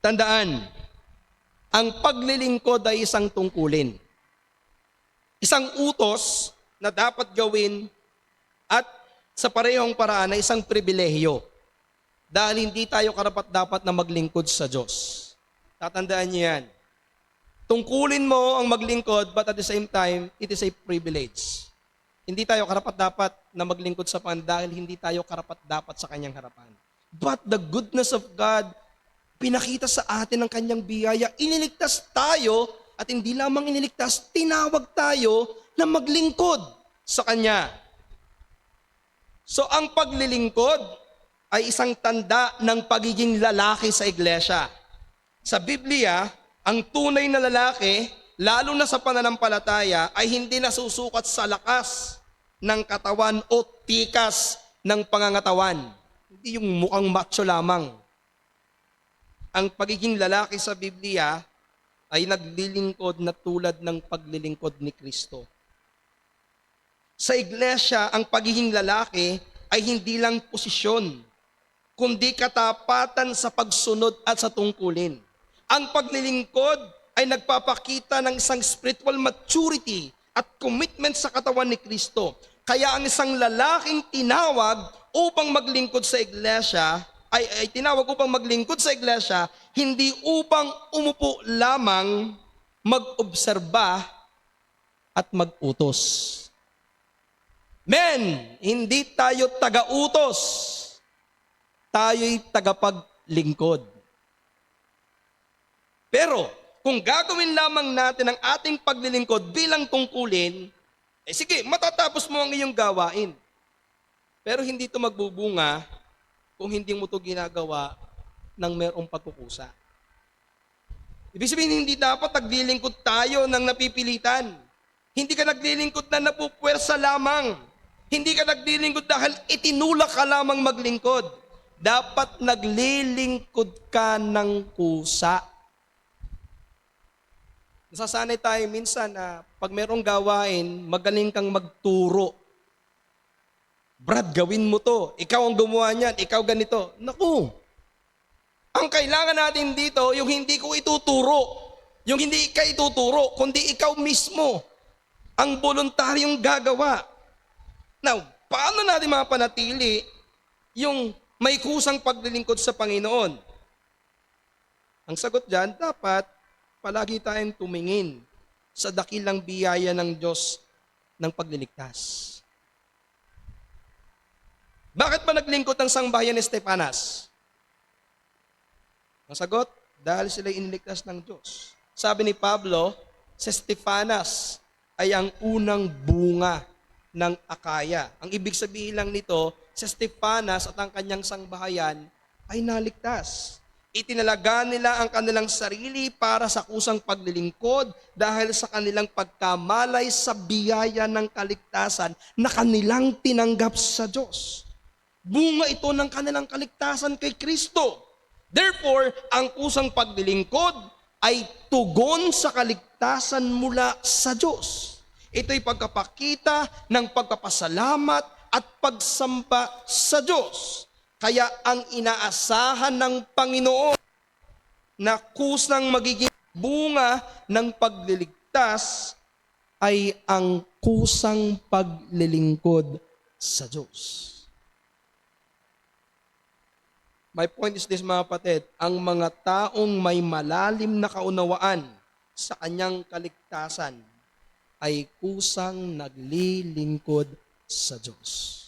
Tandaan, ang paglilingkod ay isang tungkulin. Isang utos na dapat gawin at sa parehong paraan ay isang pribilehyo. Dahil hindi tayo karapat-dapat na maglingkod sa Diyos. Tatandaan niyo yan. Tungkulin mo ang maglingkod, but at the same time, it is a privilege. Hindi tayo karapat-dapat na maglingkod sa Panginoon dahil hindi tayo karapat-dapat sa Kanyang harapan. But the goodness of God, pinakita sa atin ang Kanyang biyaya. Iniligtas tayo, at hindi lamang iniligtas, tinawag tayo na maglingkod sa Kanya. So ang paglilingkod ay isang tanda ng pagiging lalaki sa iglesia. Sa Biblia, ang tunay na lalaki, lalo na sa pananampalataya, ay hindi nasusukat sa lakas ng katawan o tikas ng pangangatawan. Hindi yung mukhang macho lamang. Ang pagiging lalaki sa Biblia ay naglilingkod na tulad ng paglilingkod ni Kristo. Sa iglesia, ang pagiging lalaki ay hindi lang posisyon, kundi katapatan sa pagsunod at sa tungkulin. Ang paglilingkod ay nagpapakita ng isang spiritual maturity at commitment sa katawan ni Kristo. Kaya ang isang lalaking tinawag upang maglingkod sa iglesia, ay tinawag upang maglingkod sa iglesia, hindi upang umupo lamang, mag-obserba at mag-utos. Men, hindi tayo taga-utos. Tayo'y tagapaglingkod. Pero, kung gagawin lamang natin ang ating paglilingkod bilang tungkulin, sige, matatapos mo ang iyong gawain. Pero hindi ito magbubunga kung hindi mo ito ginagawa ng mayroong pagkukusa. Ibig sabihin, hindi dapat naglilingkod tayo ng napipilitan. Hindi ka naglilingkod na napupwersa lamang. Hindi ka naglilingkod dahil itinulak ka lamang maglingkod. Dapat naglilingkod ka ng kusa. Nasasanay tayo minsan na pag merong gawain, magaling kang magturo. Brad, gawin mo to. Ikaw ang gumawa niyan. Ikaw ganito. Naku! Ang kailangan natin dito, yung hindi ko ituturo. Yung hindi ka ituturo, kundi ikaw mismo ang voluntaryong gagawa. Now, paano natin mapanatili yung may kusang paglilingkod sa Panginoon? Ang sagot dyan, dapat palagi tayong tumingin sa dakilang biyaya ng Diyos ng pagliligtas. Bakit ba naglingkod ang sangbahayan ni Stefanas? Ang sagot, dahil sila iniligtas ng Diyos. Sabi ni Pablo, si Stefanas ay ang unang bunga ng Akaya. Ang ibig sabihin lang nito, si Stefanas at ang kanyang sangbahayan ay naligtas. Itinalaga nila ang kanilang sarili para sa kusang paglilingkod dahil sa kanilang pagkamalay sa biyaya ng kaligtasan na kanilang tinanggap sa Diyos. Bunga ito ng kanilang kaligtasan kay Kristo. Therefore, ang kusang paglilingkod ay tugon sa kaligtasan mula sa Diyos. Ito'y pagkapakita ng pagpapasalamat at pagsamba sa Diyos. Kaya ang inaasahan ng Panginoon na kusang magiging bunga ng pagliligtas ay ang kusang paglilingkod sa Diyos. My point is this, mga kapatid, ang mga taong may malalim na kaunawaan sa kanyang kaligtasan ay kusang naglilingkod sa Diyos.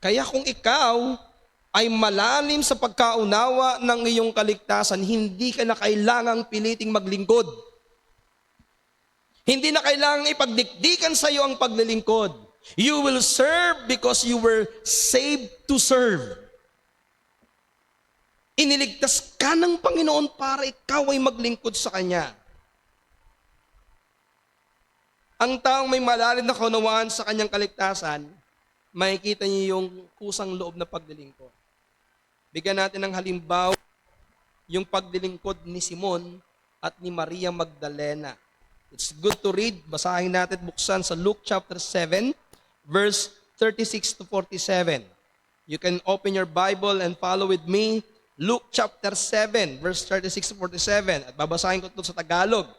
Kaya kung ikaw ay malalim sa pagkaunawa ng iyong kaligtasan, hindi ka na kailangang piliting maglingkod. Hindi na kailangang ipagdikdikan sa iyo ang paglilingkod. You will serve because you were saved to serve. Iniligtas ka ng Panginoon para ikaw ay maglingkod sa Kanya. Ang taong may malalim na kaunawaan sa kanyang kaligtasan, makikita niyo yung kusang loob na paglilingkod. Bigyan natin ng halimbawa yung paglilingkod ni Simon at ni Maria Magdalena. It's good to read. Basahin natin, buksan sa Luke chapter 7, verse 36 to 47. You can open your Bible and follow with me. Luke chapter 7, verse 36 to 47. At babasahin ko ito sa Tagalog.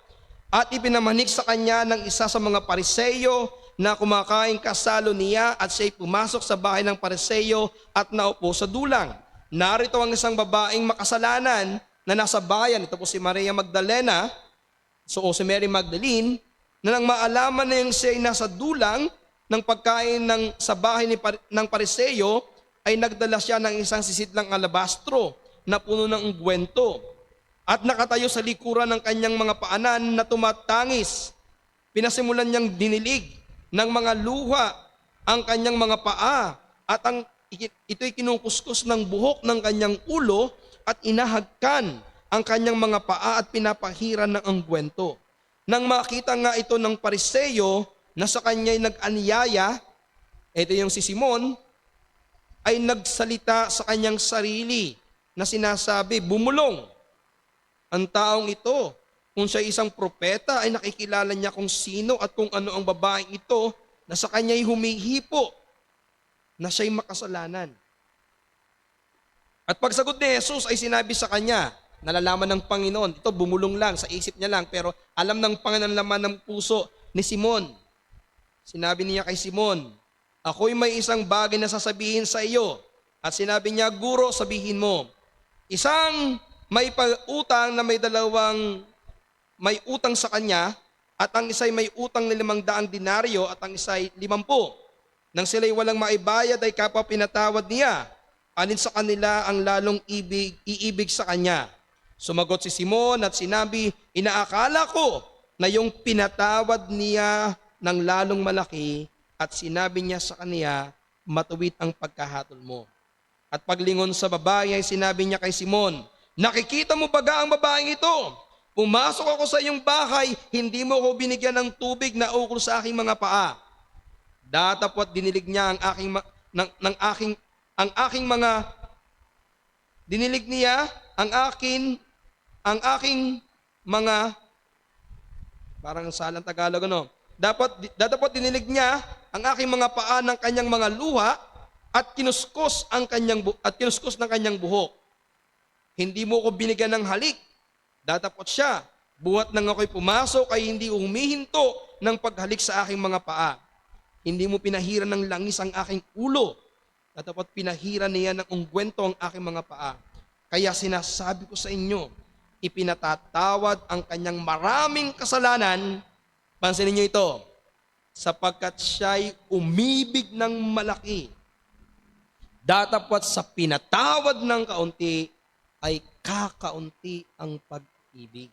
At ipinamanik sa kanya ng isa sa mga Pariseyo na kumakain kasalo niya at siya'y pumasok sa bahay ng Pariseyo at naupo sa dulang. Narito ang isang babaeng makasalanan na nasa bayan. Ito po si Maria Magdalena, o si Mary Magdalene, na nang maalaman na yung siya'y nasa dulang ng pagkain sa bahay ng Pariseyo, ay nagdala siya ng isang sisidlang alabastro na puno ng ungwento at nakatayo sa likuran ng kanyang mga paanan na tumatangis. Pinasimulan niyang dinilig ng mga luha ang kanyang mga paa at ito'y kinukuskus ng buhok ng kanyang ulo at inahagkan ang kanyang mga paa at pinapahiran ng ungwento. Nang makita nga ito ng Pariseyo na sa kanya'y nag-anyaya, ito yung si Simon, ay nagsalita sa kanyang sarili na sinasabi, bumulong. Ang taong ito, kung siya isang propeta, ay nakikilala niya kung sino at kung ano ang babaeng ito na sa kanya'y humihipo na siya'y makasalanan. At pagsagot ni Jesus ay sinabi sa kanya, nalalaman ng Panginoon, ito bumulong lang, sa isip niya lang, pero alam ng Panginoon laman ng puso ni Simon. Sinabi niya kay Simon, ako'y may isang bagay na sasabihin sa iyo. At sinabi niya, Guro, sabihin mo. Isang may utang na may utang sa kanya, at ang isa'y may utang na 500 denaryo at ang isa'y 50. Nang sila'y walang maibayad ay kapwa pinatawad niya. Alin sa kanila ang lalong iibig sa kanya? Sumagot si Simon at sinabi, inaakala ko na yung pinatawad niya ng lalong malaki at sinabi niya sa kanya, matuwid ang pagkahatol mo. At paglingon sa babae ay sinabi niya kay Simon, nakikita mo baga ang babaeng ito? Pumasok ako sa iyong bahay, hindi mo ako binigyan ng tubig na ukol sa aking mga paa. Datapwat dinilig niya ang aking mga, parang salang Tagalog, ano? Datapwat dinilig niya ang aking mga paa ng kanyang mga luha at kinuskos ng kanyang buhok. Hindi mo ko binigyan ng halik. Datapot siya. Buhat nang ako'y pumasok ay hindi humihinto ng paghalik sa aking mga paa. Hindi mo pinahiran ng langis ang aking ulo. Datapot pinahiran niya ng ungwento ang aking mga paa. Kaya sinasabi ko sa inyo, ipinatatawad ang kanyang maraming kasalanan. Pansinin niyo ito, sapagkat siya'y umibig ng malaki. Datapwat sa pinatawad ng kaunti ay kakaunti ang pag-ibig.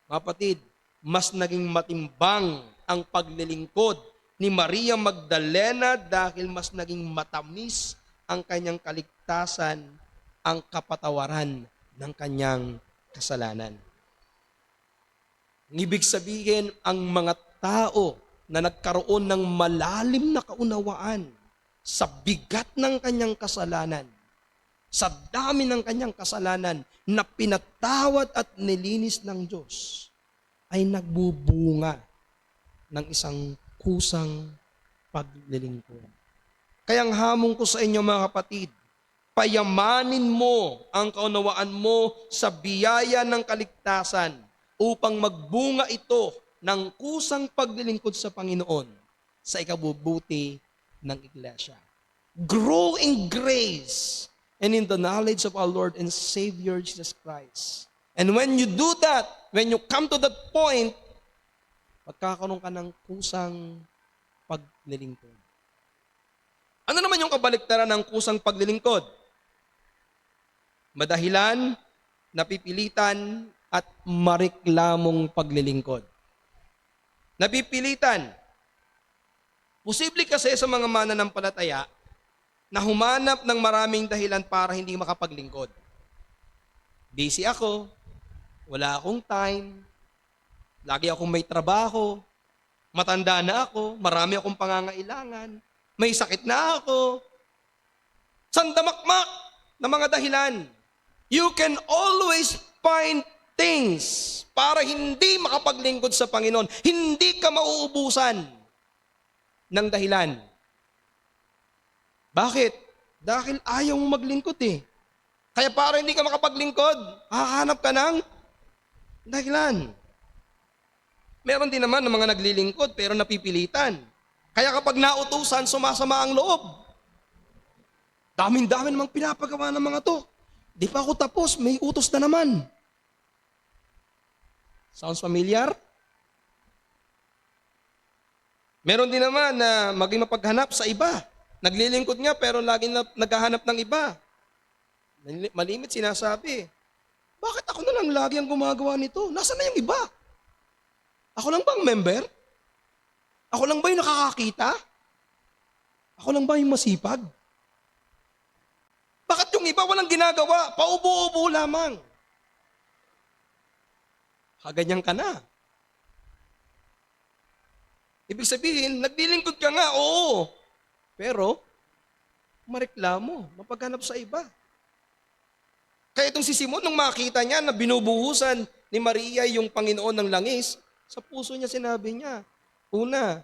Mga kapatid, mas naging matimbang ang paglilingkod ni Maria Magdalena dahil mas naging matamis ang kanyang kaligtasan, ang kapatawaran ng kanyang kasalanan. Ibig sabihin, ang mga tao na nagkaroon ng malalim na kaunawaan sa bigat ng kanyang kasalanan, sa dami ng kanyang kasalanan na pinatawad at nilinis ng Diyos, ay nagbubunga ng isang kusang paglilingkod. Kaya ang hamon ko sa inyo mga kapatid, payamanin mo ang kaunawaan mo sa biyaya ng kaligtasan upang magbunga ito ng kusang paglilingkod sa Panginoon sa ikabubuti ng iglesia. Grow in grace and in the knowledge of our Lord and Savior Jesus Christ. And when you do that, when you come to that point, magkakaroon ka ng kusang paglilingkod. Ano naman yung kabaliktaran ng kusang paglilingkod? Madahilan, napipilitan, at mariklamong paglilingkod. Napipilitan. Posible kasi sa mga mananampalataya na humanap ng maraming dahilan para hindi makapaglingkod. Busy ako, wala akong time, lagi akong may trabaho, matanda na ako, marami akong pangangailangan, may sakit na ako, sandamakmak na mga dahilan. You can always find things para hindi makapaglingkod sa Panginoon. Hindi ka mauubusan ng dahilan. Bakit? Dahil ayaw mong maglingkod eh. Kaya para hindi ka makapaglingkod, hahanap ka ng dahilan. Meron din naman ng mga naglilingkod pero napipilitan. Kaya kapag nautusan, sumasama ang loob. Daming-dami namang pinapagawa ng mga to. Di pa ako tapos, may utos na naman. Sounds familiar? Meron din naman na maging mapaghanap sa iba. Naglilingkod nga pero lagi naghahanap ng iba. Malimit sinasabi, bakit ako na lang lagi ang gumagawa nito? Nasaan na yung iba? Ako lang ba ang member? Ako lang ba yung nakakakita? Ako lang ba yung masipag? Bakit yung iba walang ginagawa? Paubo-ubo lamang. Kaganyan ka na. Ibig sabihin, naglilingkod ka nga, oo. Pero, mareklamo, mapaghanap sa iba. Kaya itong si Simon, nung makita niya na binubuhusan ni Maria yung Panginoon ng langis, sa puso niya sinabi niya, una,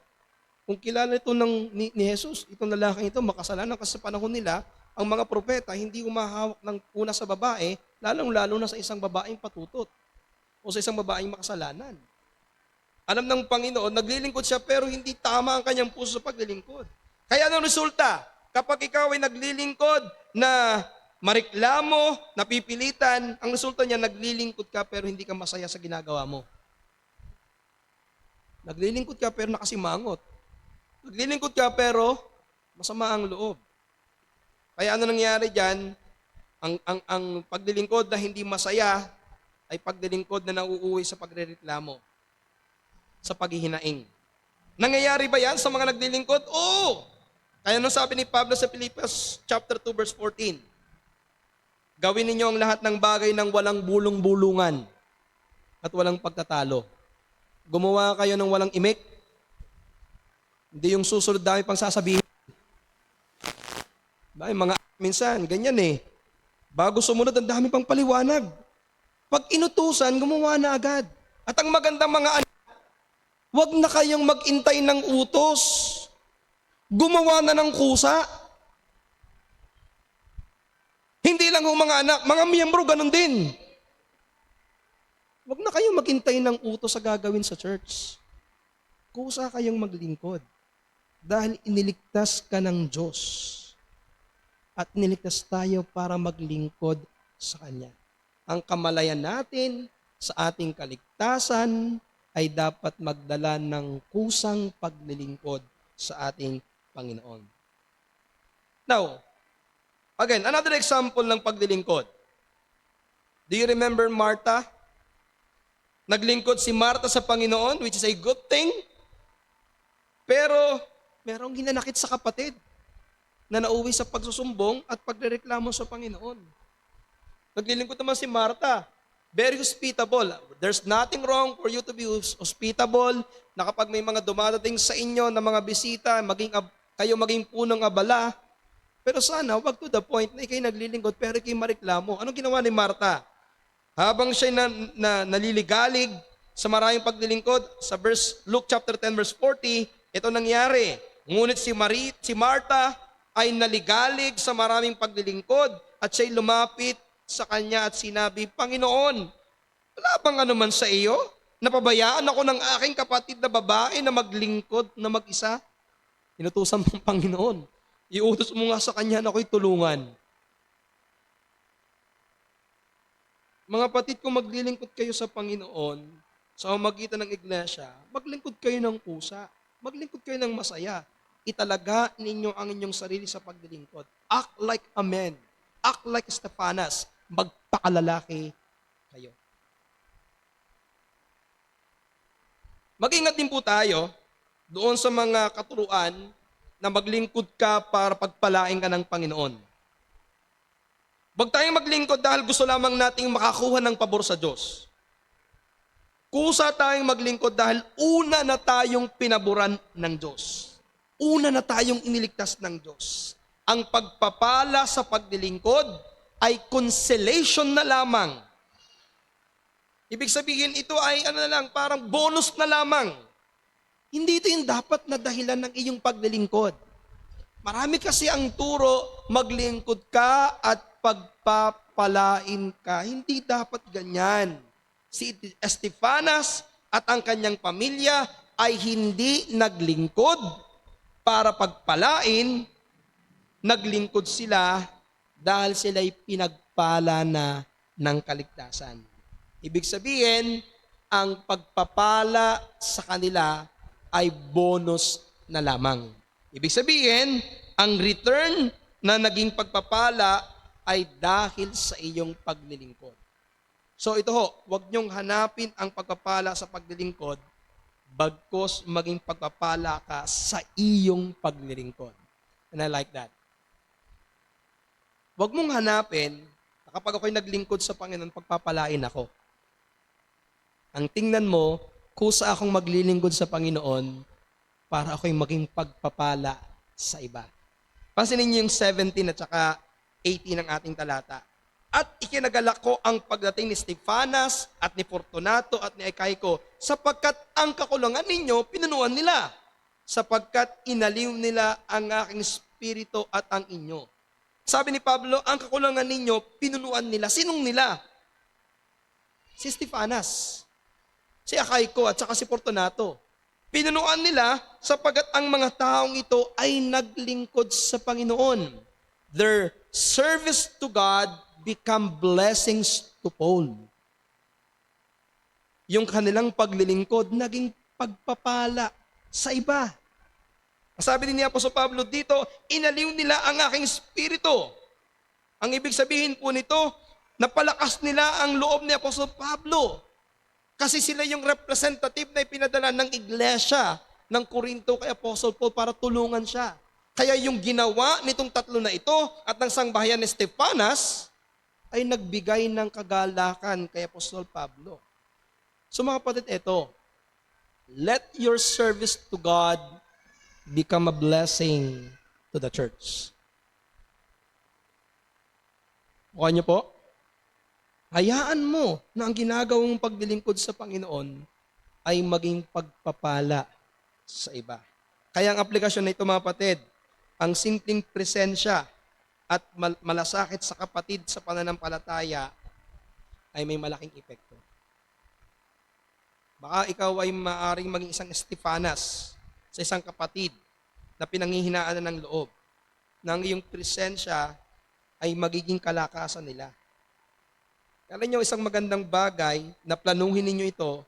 kung kilala ito ni Jesus, itong lalaking ito, makasalanan kasi sa panahon nila, ang mga propeta hindi umahawak ng una sa babae, lalong-lalo na sa isang babaeng patutot o sa isang babaeng makasalanan. Alam ng Panginoon, naglilingkod siya pero hindi tama ang kanyang puso sa paglilingkod. Kaya anong resulta? Kapag ikaw ay naglilingkod na mareklamo, napipilitan, ang resulta niya, naglilingkod ka pero hindi ka masaya sa ginagawa mo. Naglilingkod ka pero nakasimangot. Naglilingkod ka pero masama ang loob. Kaya ano nangyari dyan? Ang paglilingkod na hindi masaya ay paglilingkod na nauuwi sa pagrereklamo, sa paghihinaing. Nangyayari ba yan sa mga naglilingkod? Oo! Kaya nung sabi ni Pablo sa Philippians chapter 2 verse 14, gawin ninyo ang lahat ng bagay ng walang bulong-bulungan at walang pagtatalo. Gumawa kayo ng walang imik. Hindi yung susunod dami pang sasabihin. Dahil mga minsan, ganyan eh. Bago sumunod, ang dami pang paliwanag. Pag inutusan, gumawa na agad. At ang magandang mga anak, huwag na kayong mag-intay ng utos. Gumawa na ng kusa. Hindi lang yung mga anak, mga miyembro, ganun din. Huwag na kayong mag-intay ng utos sa gagawin sa church. Kusa kayong maglingkod. Dahil iniligtas ka ng Diyos. At niligtas tayo para maglingkod sa Kanya. Ang kamalayan natin sa ating kaligtasan ay dapat magdala ng kusang paglilingkod sa ating Panginoon. Now, again, another example ng paglilingkod. Do you remember Martha? Naglingkod si Martha sa Panginoon, which is a good thing. Pero, merong hinanakit sa kapatid na nauwi sa pagsusumbong at pagrereklamo sa Panginoon. Naglilingkod naman si Martha. Very hospitable. There's nothing wrong for you to be hospitable na kapag may mga dumadating sa inyo na mga bisita, kayo maging punong abala, Pero sana, wag to the point na ikay naglilingkod pero ikay mareklamo. Anong ginawa ni Marta? Habang siya naliligalig sa maraming paglilingkod, sa Luke chapter 10 verse 40, ito nangyari. Ngunit si Marta ay naligalig sa maraming paglilingkod at siya'y lumapit sa kanya at sinabi, Panginoon, wala bang anuman sa iyo? Napabayaan ako ng aking kapatid na babae na maglingkod na mag-isa? Inutusan ng Panginoon. Iutos mo nga sa kanya na ako'y tulungan. Mga kapatid, kung maglilingkod kayo sa Panginoon, sa pamamagitan ng iglesia, maglingkod kayo ng pusa. Maglingkod kayo ng masaya. Italaga ninyo ang inyong sarili sa paglilingkod. Act like a man. Act like Stephanas. Magpakalalaki kayo. Mag-ingat din po tayo doon sa mga katuruan na maglingkod ka para pagpalain ka ng Panginoon. Huwag tayong maglingkod dahil gusto lamang nating makakuha ng pabor sa Diyos. Kusa tayong maglingkod dahil una na tayong pinaboran ng Diyos. Una na tayong iniligtas ng Diyos. Ang pagpapala sa paglilingkod ay consolation na lamang. Ibig sabihin, ito ay parang bonus na lamang. Hindi ito yung dapat na dahilan ng iyong paglilingkod. Marami kasi ang turo, maglingkod ka at pagpapalain ka. Hindi dapat ganyan. Si Estefanas at ang kanyang pamilya ay hindi naglingkod para pagpalain. Naglingkod sila dahil sila'y pinagpala na ng kaligtasan. Ibig sabihin, ang pagpapala sa kanila ay bonus na lamang. Ibig sabihin, ang return na naging pagpapala ay dahil sa iyong paglilingkod. So ito ho, huwag niyong hanapin ang pagpapala sa paglilingkod, bagkus maging pagpapala ka sa iyong paglilingkod. And I like that. Huwag mong hanapin na kapag ako'y naglingkod sa Panginoon, pagpapalain ako. Ang tingnan mo, kusa akong maglilingkod sa Panginoon para ako'y maging pagpapala sa iba. Pansinin niyo yung 17 at saka 18 ng ating talata. At ikinagalak ko ang pagdating ni Stephanas at ni Fortunato at ni Achaiko sapagkat ang kakulangan ninyo pinunuan nila, sapagkat inaliw nila ang aking espiritu at ang inyo. Sabi ni Pablo, ang kakulangan ninyo pinunuan nila. Sinong nila? Si Stephanas, si Achaiko at saka si Fortunato. Pinunuan nila sapagkat ang mga taong ito ay naglingkod sa Panginoon. Their service to God become blessings to Paul. Yung kanilang paglilingkod naging pagpapala sa iba. Sabi din ni Apostol Pablo dito, inaliw nila ang aking espiritu. Ang ibig sabihin po nito, napalakas nila ang loob ni Apostol Pablo. Kasi sila yung representative na ipinadala ng iglesia ng Corinto kay Apostle Paul para tulungan siya. Kaya yung ginawa nitong tatlo na ito at ng sangbahayan ni Stephanas ay nagbigay ng kagalakan kay Apostol Pablo. So mga kapatid, ito, let your service to God become a blessing to the church. Mukha niyo po? Hayaan mo na ang ginagawang paglilingkod sa Panginoon ay maging pagpapala sa iba. Kaya ang aplikasyon na ito mga kapatid, ang simpleng presensya at malasakit sa kapatid sa pananampalataya ay may malaking epekto. Baka ikaw ay maaaring maging isang Estefanas sa isang kapatid na pinanghihinaan ng loob, na ang iyong presensya ay magiging kalakasan nila. Kala nyo isang magandang bagay na planuhin ninyo ito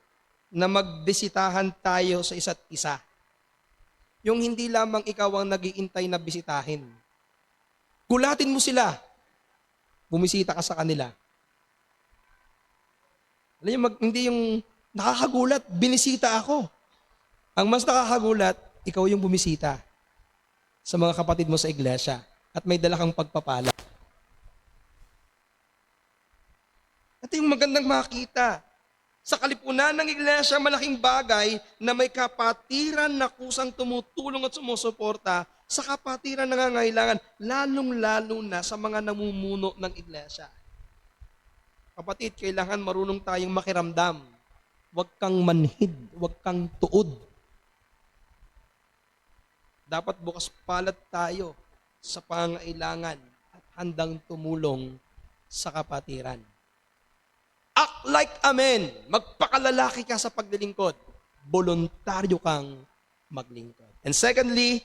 na magbisitahan tayo sa isa't isa. Yung hindi lamang ikaw ang nag-iintay na bisitahin. Gulatin mo sila. Bumisita ka sa kanila. Alam nyo, hindi yung nakakagulat, binisita ako. Ang mas nakakagulat, ikaw yung bumisita sa mga kapatid mo sa iglesia at may dala kang pagpapala. Ito yung magandang makita. Sa kalipunan ng iglesia, malaking bagay na may kapatiran na kusang tumutulong at sumusuporta sa kapatiran nangangailangan, lalong-lalo na sa mga namumuno ng iglesia. Kapatid, kailangan marunong tayong makiramdam. Huwag kang manhid, huwag kang tuod. Dapat bukas palad tayo sa pangailangan at handang tumulong sa kapatiran. Act like a man. Magpakalalaki ka sa paglilingkod. Voluntaryo kang maglingkod. And secondly,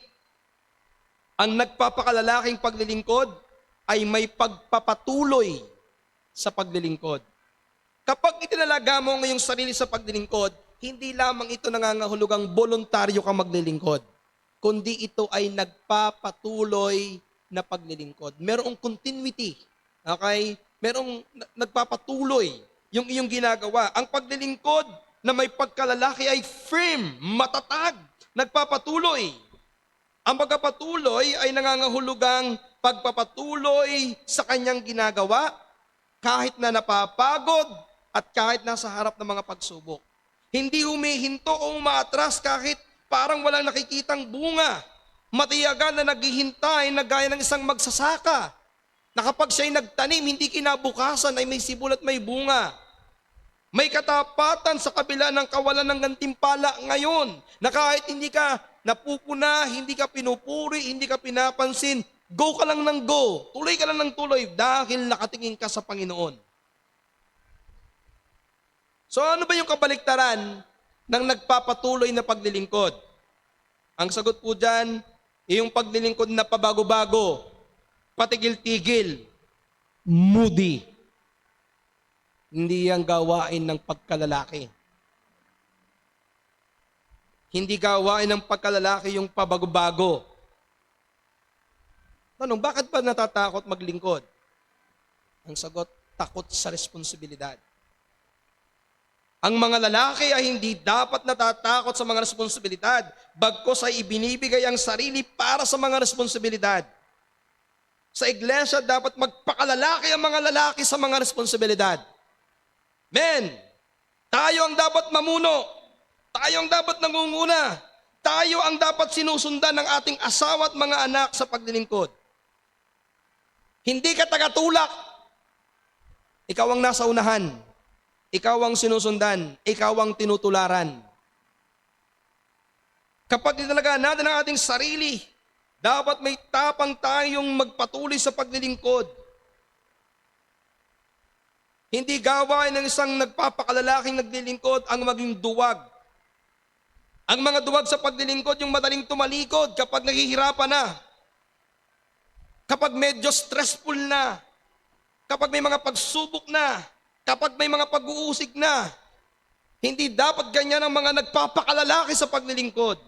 ang nagpapakalalaking paglilingkod ay may pagpapatuloy sa paglilingkod. Kapag itinalaga mo ngayong sarili sa paglilingkod, hindi lamang ito nangangahulugang voluntaryo kang maglilingkod, kundi ito ay nagpapatuloy na paglilingkod. Merong continuity. Okay? Merong nagpapatuloy yung iyong ginagawa. Ang paglilingkod na may pagkalalaki ay firm, matatag, nagpapatuloy. Ang pagpapatuloy ay nangangahulugang pagpapatuloy sa kanyang ginagawa kahit na napapagod at kahit nasa harap ng mga pagsubok. Hindi humihinto o umaatras kahit parang walang nakikitang bunga. Matiyagan na naghihintay na gaya ng isang magsasaka na kapag siya'y nagtanim, hindi kinabukasan ay may sibol at may bunga. May katapatan sa kabila ng kawalan ng gantimpala ngayon na kahit hindi ka napupuna, hindi ka pinupuri, hindi ka pinapansin, go ka lang ng go, tuloy ka lang ng tuloy dahil nakatingin ka sa Panginoon. So ano ba yung kabaliktaran ng nagpapatuloy na paglilingkod? Ang sagot po dyan, yung paglilingkod na pabago-bago, patigil-tigil, moody. Hindi yan gawain ng pagkalalaki. Hindi gawain ng pagkalalaki yung pabago-bago. Tanong, bakit ba natatakot maglingkod? Ang sagot, takot sa responsibilidad. Ang mga lalaki ay hindi dapat natatakot sa mga responsibilidad, bagkus ay ibinibigay ang sarili para sa mga responsibilidad. Sa iglesia, dapat magpakalalaki ang mga lalaki sa mga responsibilidad. Men, tayo ang dapat mamuno. Tayo ang dapat nangunguna. Tayo ang dapat sinusundan ng ating asawa at mga anak sa paglilingkod. Hindi ka tagatulak. Ikaw ang nasa unahan. Ikaw ang sinusundan. Ikaw ang tinutularan. Kapag italaga natin ang ating sarili, dapat may tapang tayong magpatuloy sa paglilingkod. Hindi gawain ng isang nagpapakalalaking naglilingkod ang maging duwag. Ang mga duwag sa paglilingkod, yung madaling tumalikod kapag naghihirapan na. Kapag medyo stressful na. Kapag may mga pagsubok na. Kapag may mga pag-uusig na. Hindi dapat ganyan ang mga nagpapakalalaki sa paglilingkod.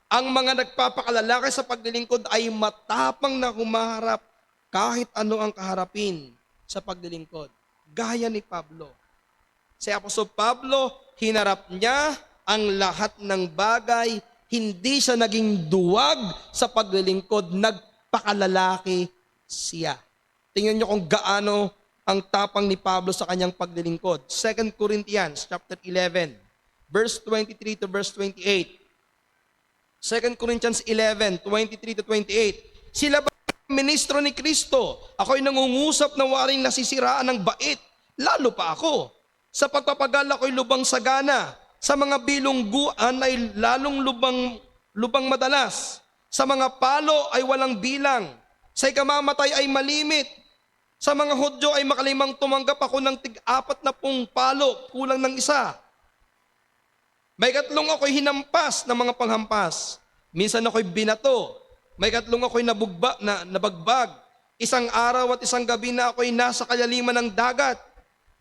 Ang mga nagpapakalalaki sa paglilingkod ay matapang na humaharap kahit ano ang kaharapin sa paglilingkod. Gaya ni Pablo. Si Apostol Pablo, hinarap niya ang lahat ng bagay, hindi siya naging duwag sa paglilingkod, nagpakalalaki siya. Tingnan niyo kung gaano ang tapang ni Pablo sa kanyang paglilingkod. 2 Corinthians chapter 11, verse 23 to verse 28. 2 Corinthians 11, 23 to 28. Sila ba ministro ni Kristo? Ako'y nangungusap na waring nasisiraan ng bait, lalo pa ako. Sa pagpapagal ako'y lubang sagana. Sa mga bilungguan ay lalong lubang madalas. Sa mga palo ay walang bilang. Sa ikamamatay ay malimit. Sa mga Hudyo ay makalimang tumanggap ako ng tig-40 palo, kulang ng isa. May katlong ako'y hinampas ng mga panghampas. Minsan ako'y binato. May katlong ako'y nabagbag. Isang araw at isang gabi na ako'y nasa kalaliman ng dagat.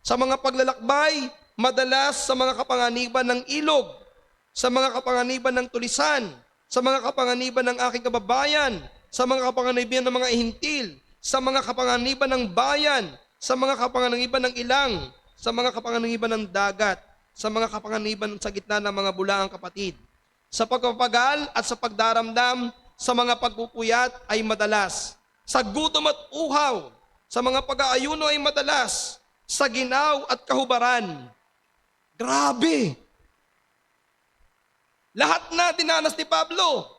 Sa mga paglalakbay, madalas sa mga kapanganiban ng ilog, sa mga kapanganiban ng tulisan, sa mga kapanganiban ng aking kababayan, sa mga kapanganiban ng mga ihintil, sa mga kapanganiban ng bayan, sa mga kapanganiban ng ilang, sa mga kapanganiban ng dagat, sa mga kapanganiban sa gitna ng mga bulaang kapatid. Sa pagpapagal at sa pagdaramdam, sa mga pagpupuyat ay madalas. Sa gutom at uhaw, sa mga pag-aayuno ay madalas. Sa ginaw at kahubaran. Grabe! Lahat na dinanas ni Pablo.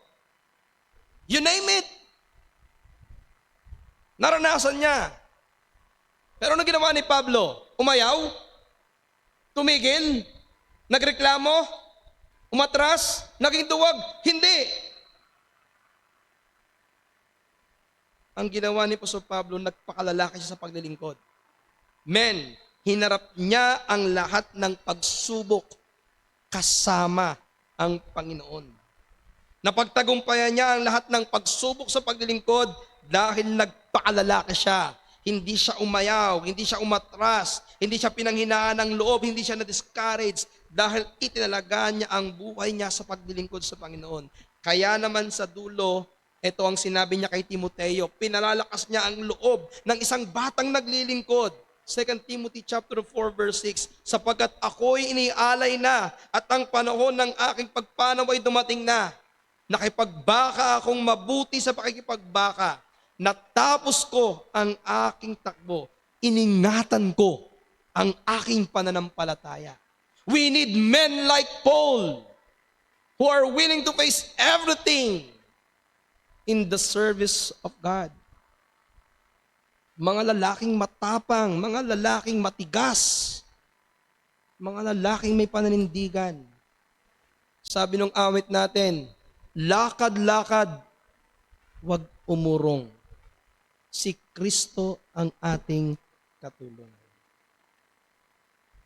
You name it. Naranasan niya. Pero ano ginawa ni Pablo? Umayaw? Tumigil? Nagreklamo? Umatras? Naging duwag? Hindi. Ang ginawa ni Apostol Pablo, nagpakalalaki siya sa paglilingkod. Men, hinarap niya ang lahat ng pagsubok kasama ang Panginoon. Napagtagumpayan niya ang lahat ng pagsubok sa paglilingkod dahil nagpakalalaki siya. Hindi siya umayaw, hindi siya umatras, hindi siya pinanghinaan ng loob, hindi siya na-discourage dahil itinalaga niya ang buhay niya sa paglilingkod sa Panginoon. Kaya naman sa dulo, ito ang sinabi niya kay Timoteo, pinalalakas niya ang loob ng isang batang naglilingkod. 2 Timothy chapter 4 verse 6, sapagkat ako'y inialay na at ang panahon ng aking pagpanaw ay dumating na. Nakipagbaka akong mabuti sa pakikipagbaka. Natapos ko ang aking takbo. Iningatan ko ang aking pananampalataya. We need men like Paul who are willing to face everything in the service of God. Mga lalaking matapang, mga lalaking matigas, mga lalaking may pananindigan. Sabi nung awit natin, lakad-lakad, wag umurong. Si Kristo ang ating katulong.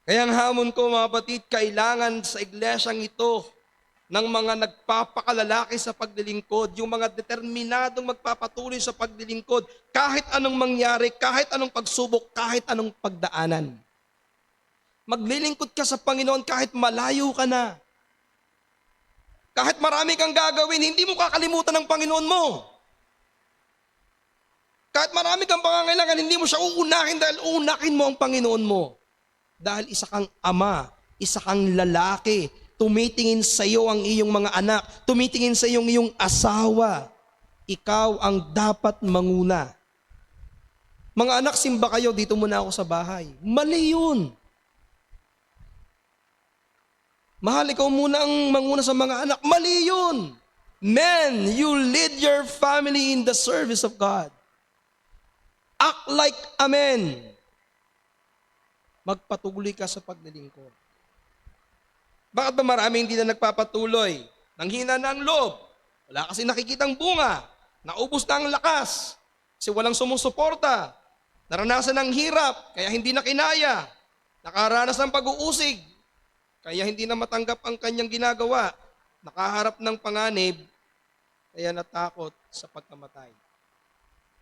Kaya ang hamon ko mga kapatid, kailangan sa iglesyang ito ng mga nagpapakalalaki sa paglilingkod, yung mga determinadong magpapatuloy sa paglilingkod, kahit anong mangyari, kahit anong pagsubok, kahit anong pagdaanan. Maglilingkod ka sa Panginoon kahit malayo ka na. Kahit marami kang gagawin, hindi mo kakalimutan ng Panginoon mo. Kahit marami kang pangangailangan, hindi mo siya uunahin dahil uunahin mo ang Panginoon mo. Dahil isa kang ama, isa kang lalaki, tumitingin sa iyo ang iyong mga anak, tumitingin sa iyong asawa. Ikaw ang dapat manguna. Mga anak, simba kayo, dito muna ako sa bahay. Mali yun. Mahal, ikaw muna ang manguna sa mga anak. Mali yun. Men, you lead your family in the service of God. Act like a man. Magpatuloy ka sa paglilingkod. Bakit ba marami hindi na nagpapatuloy? Nanghina na ang loob. Wala kasi nakikitang bunga. Naubos na ang lakas. Kasi walang sumusuporta. Naranasan ng hirap, kaya hindi na kinaya. Nakaranas ng pag-uusig, kaya hindi na matanggap ang kanyang ginagawa. Nakaharap ng panganib, kaya natakot sa pagkamatay.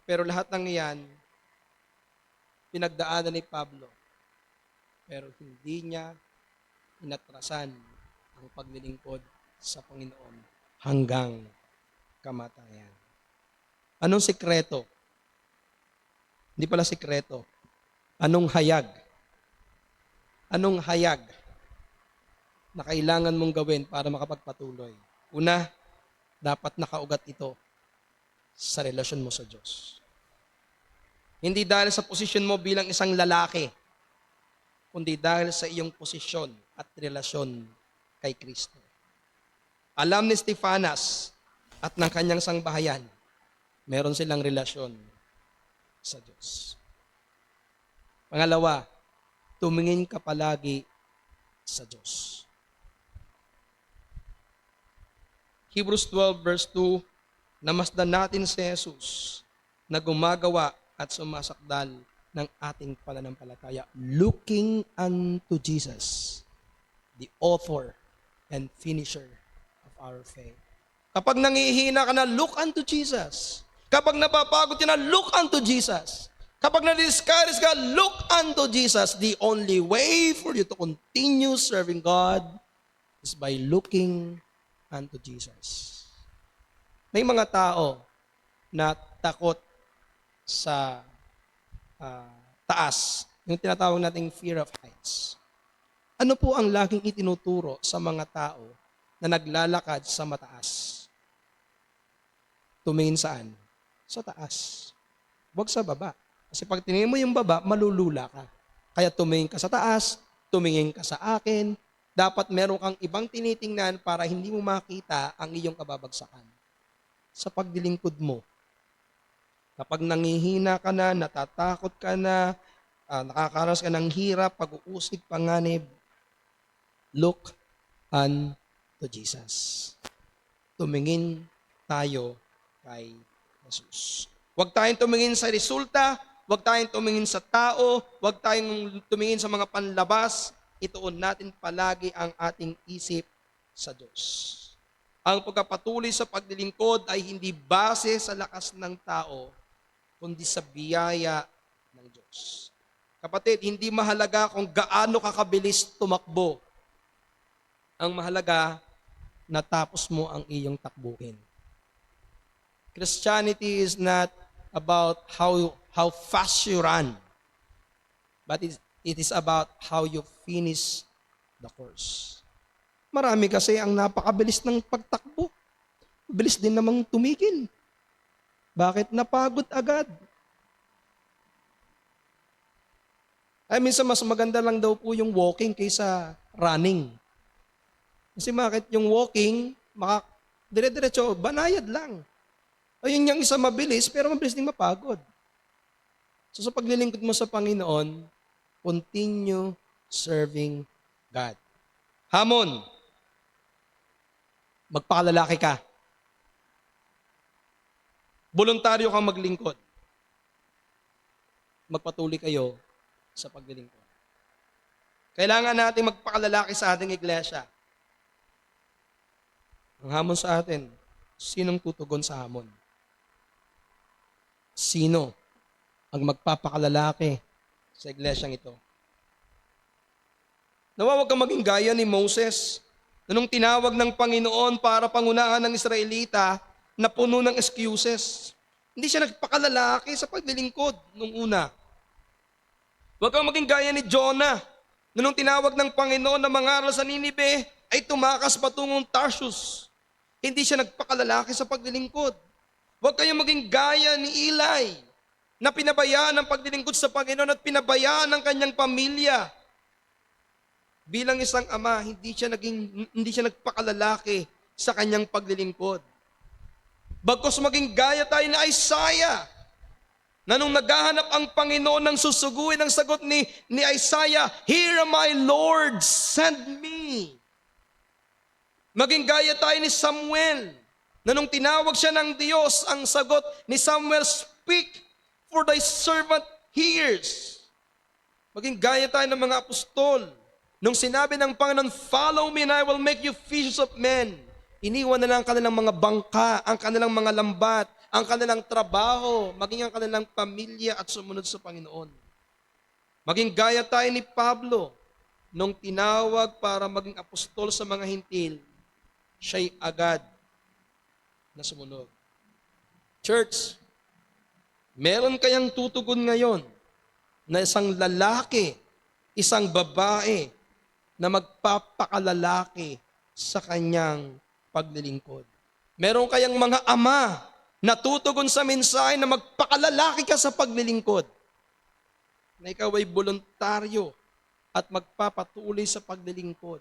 Pero lahat ng iyan, pinagdaanan ni Pablo. Pero hindi niya inatrasan ang paglilingkod sa Panginoon hanggang kamatayan. Anong sikreto? Hindi pala sikreto. Anong hayag? Anong hayag na kailangan mong gawin para makapagpatuloy? Una, dapat nakaugat ito sa relasyon mo sa Diyos. Hindi dahil sa posisyon mo bilang isang lalaki, kundi dahil sa iyong posisyon at relasyon kay Kristo. Alam ni Stefanas at ng kanyang sangbahayan, meron silang relasyon sa Diyos. Pangalawa, tumingin ka palagi sa Diyos. Hebrews 12 verse 2, namasdan natin si Jesus na gumagawa at sumasakdal ng ating pananampalataya, looking unto Jesus, the author and finisher of our faith. Kapag nangihina ka na, look unto Jesus. Kapag napapagod ka na, look unto Jesus. Kapag na-discourage ka, look unto Jesus. The only way for you to continue serving God is by looking unto Jesus. May mga tao na takot sa taas, yung tinatawag nating fear of heights. Ano po ang laging itinuturo sa mga tao na naglalakad sa mataas? Tumingin saan? Sa taas. Huwag sa baba. Kasi pag tingin mo yung baba, malulula ka. Kaya tumingin ka sa taas, tumingin ka sa akin. Dapat meron kang ibang tinitingnan para hindi mo makita ang iyong kababagsakan. sa paglilingkod mo. Kapag nangihina ka na, natatakot ka na, nakakaras ka ng hirap, pag-uusig, panganib, look unto Jesus. Tumingin tayo kay Jesus. Huwag tayong tumingin sa resulta, huwag tayong tumingin sa tao, huwag tayong tumingin sa mga panlabas. Ituon natin palagi ang ating isip sa Diyos. Ang pagpapatuloy sa paglilingkod ay hindi base sa lakas ng tao, kundi sa biyaya ng Diyos. Kapatid, hindi mahalaga kung gaano kakabilis tumakbo. Ang mahalaga, natapos mo ang iyong takbuhin. Christianity is not about how fast you run, but it is about how you finish the course. Marami kasi ang napakabilis ng pagtakbo. Bilis din namang tumigil. Bakit? Napagod agad. Ay, minsan mas maganda lang daw po yung walking kaysa running. Kasi bakit? Yung walking, dire-diretso, banayad lang. Ayun yung isa mabilis, pero mabilis din mapagod. So sa paglilingkod mo sa Panginoon, continue serving God. Hamon, magpakalalaki ka. Voluntaryo kang maglingkod. Magpatuloy kayo sa paglilingkod. Kailangan natin magpakalalaki sa ating iglesia. Ang hamon sa atin, sinong tutugon sa hamon? Sino ang magpapakalalaki sa iglesyang ito? Nawawag kang maging gaya ni Moses na nung tinawag ng Panginoon para pangunahan ng Israelita na puno ng excuses. Hindi siya nagpakalalaki sa paglilingkod nung una. Huwag kang maging gaya ni Jonah na nung tinawag ng Panginoon na mangaral sa Ninive ay tumakas patungong Tarsus. Hindi siya nagpakalalaki sa paglilingkod. Huwag kayong maging gaya ni Eli na pinabayaan ang paglilingkod sa Panginoon at pinabayaan ang kanyang pamilya. Bilang isang ama, hindi siya nagpakalalaki sa kanyang paglilingkod. Bagkus maging gaya tayo ni Isaiah, na nung naghahanap ang Panginoon ng susuguin, ang sagot ni Isaiah, "Here am I, Lord, send me." Maging gaya tayo ni Samuel, na nung tinawag siya ng Diyos, ang sagot ni Samuel, "Speak, for thy servant hears." Maging gaya tayo ng mga apostol. Nung sinabi ng Panginoon, "Follow me and I will make you fishers of men." Iniwan na lang ang kanilang mga bangka, ang kanilang mga lambat, ang kanilang trabaho, maging ang kanilang pamilya at sumunod sa Panginoon. Maging gaya tayo ni Pablo, nung tinawag para maging apostol sa mga hintil, siya'y agad na sumunod. Church, meron kayang tutugon ngayon na isang lalaki, isang babae na magpapakalalaki sa kanyang paglilingkod. Meron kayang mga ama na tutugon sa mensahe na magpakalalaki ka sa paglilingkod. Na ikaw ay voluntaryo at magpapatuloy sa paglilingkod.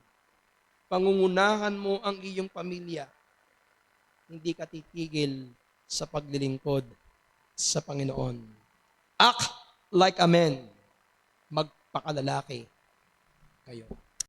Pangungunahan mo ang iyong pamilya. Hindi ka titigil sa paglilingkod sa Panginoon. Act like a man. Magpakalalaki kayo.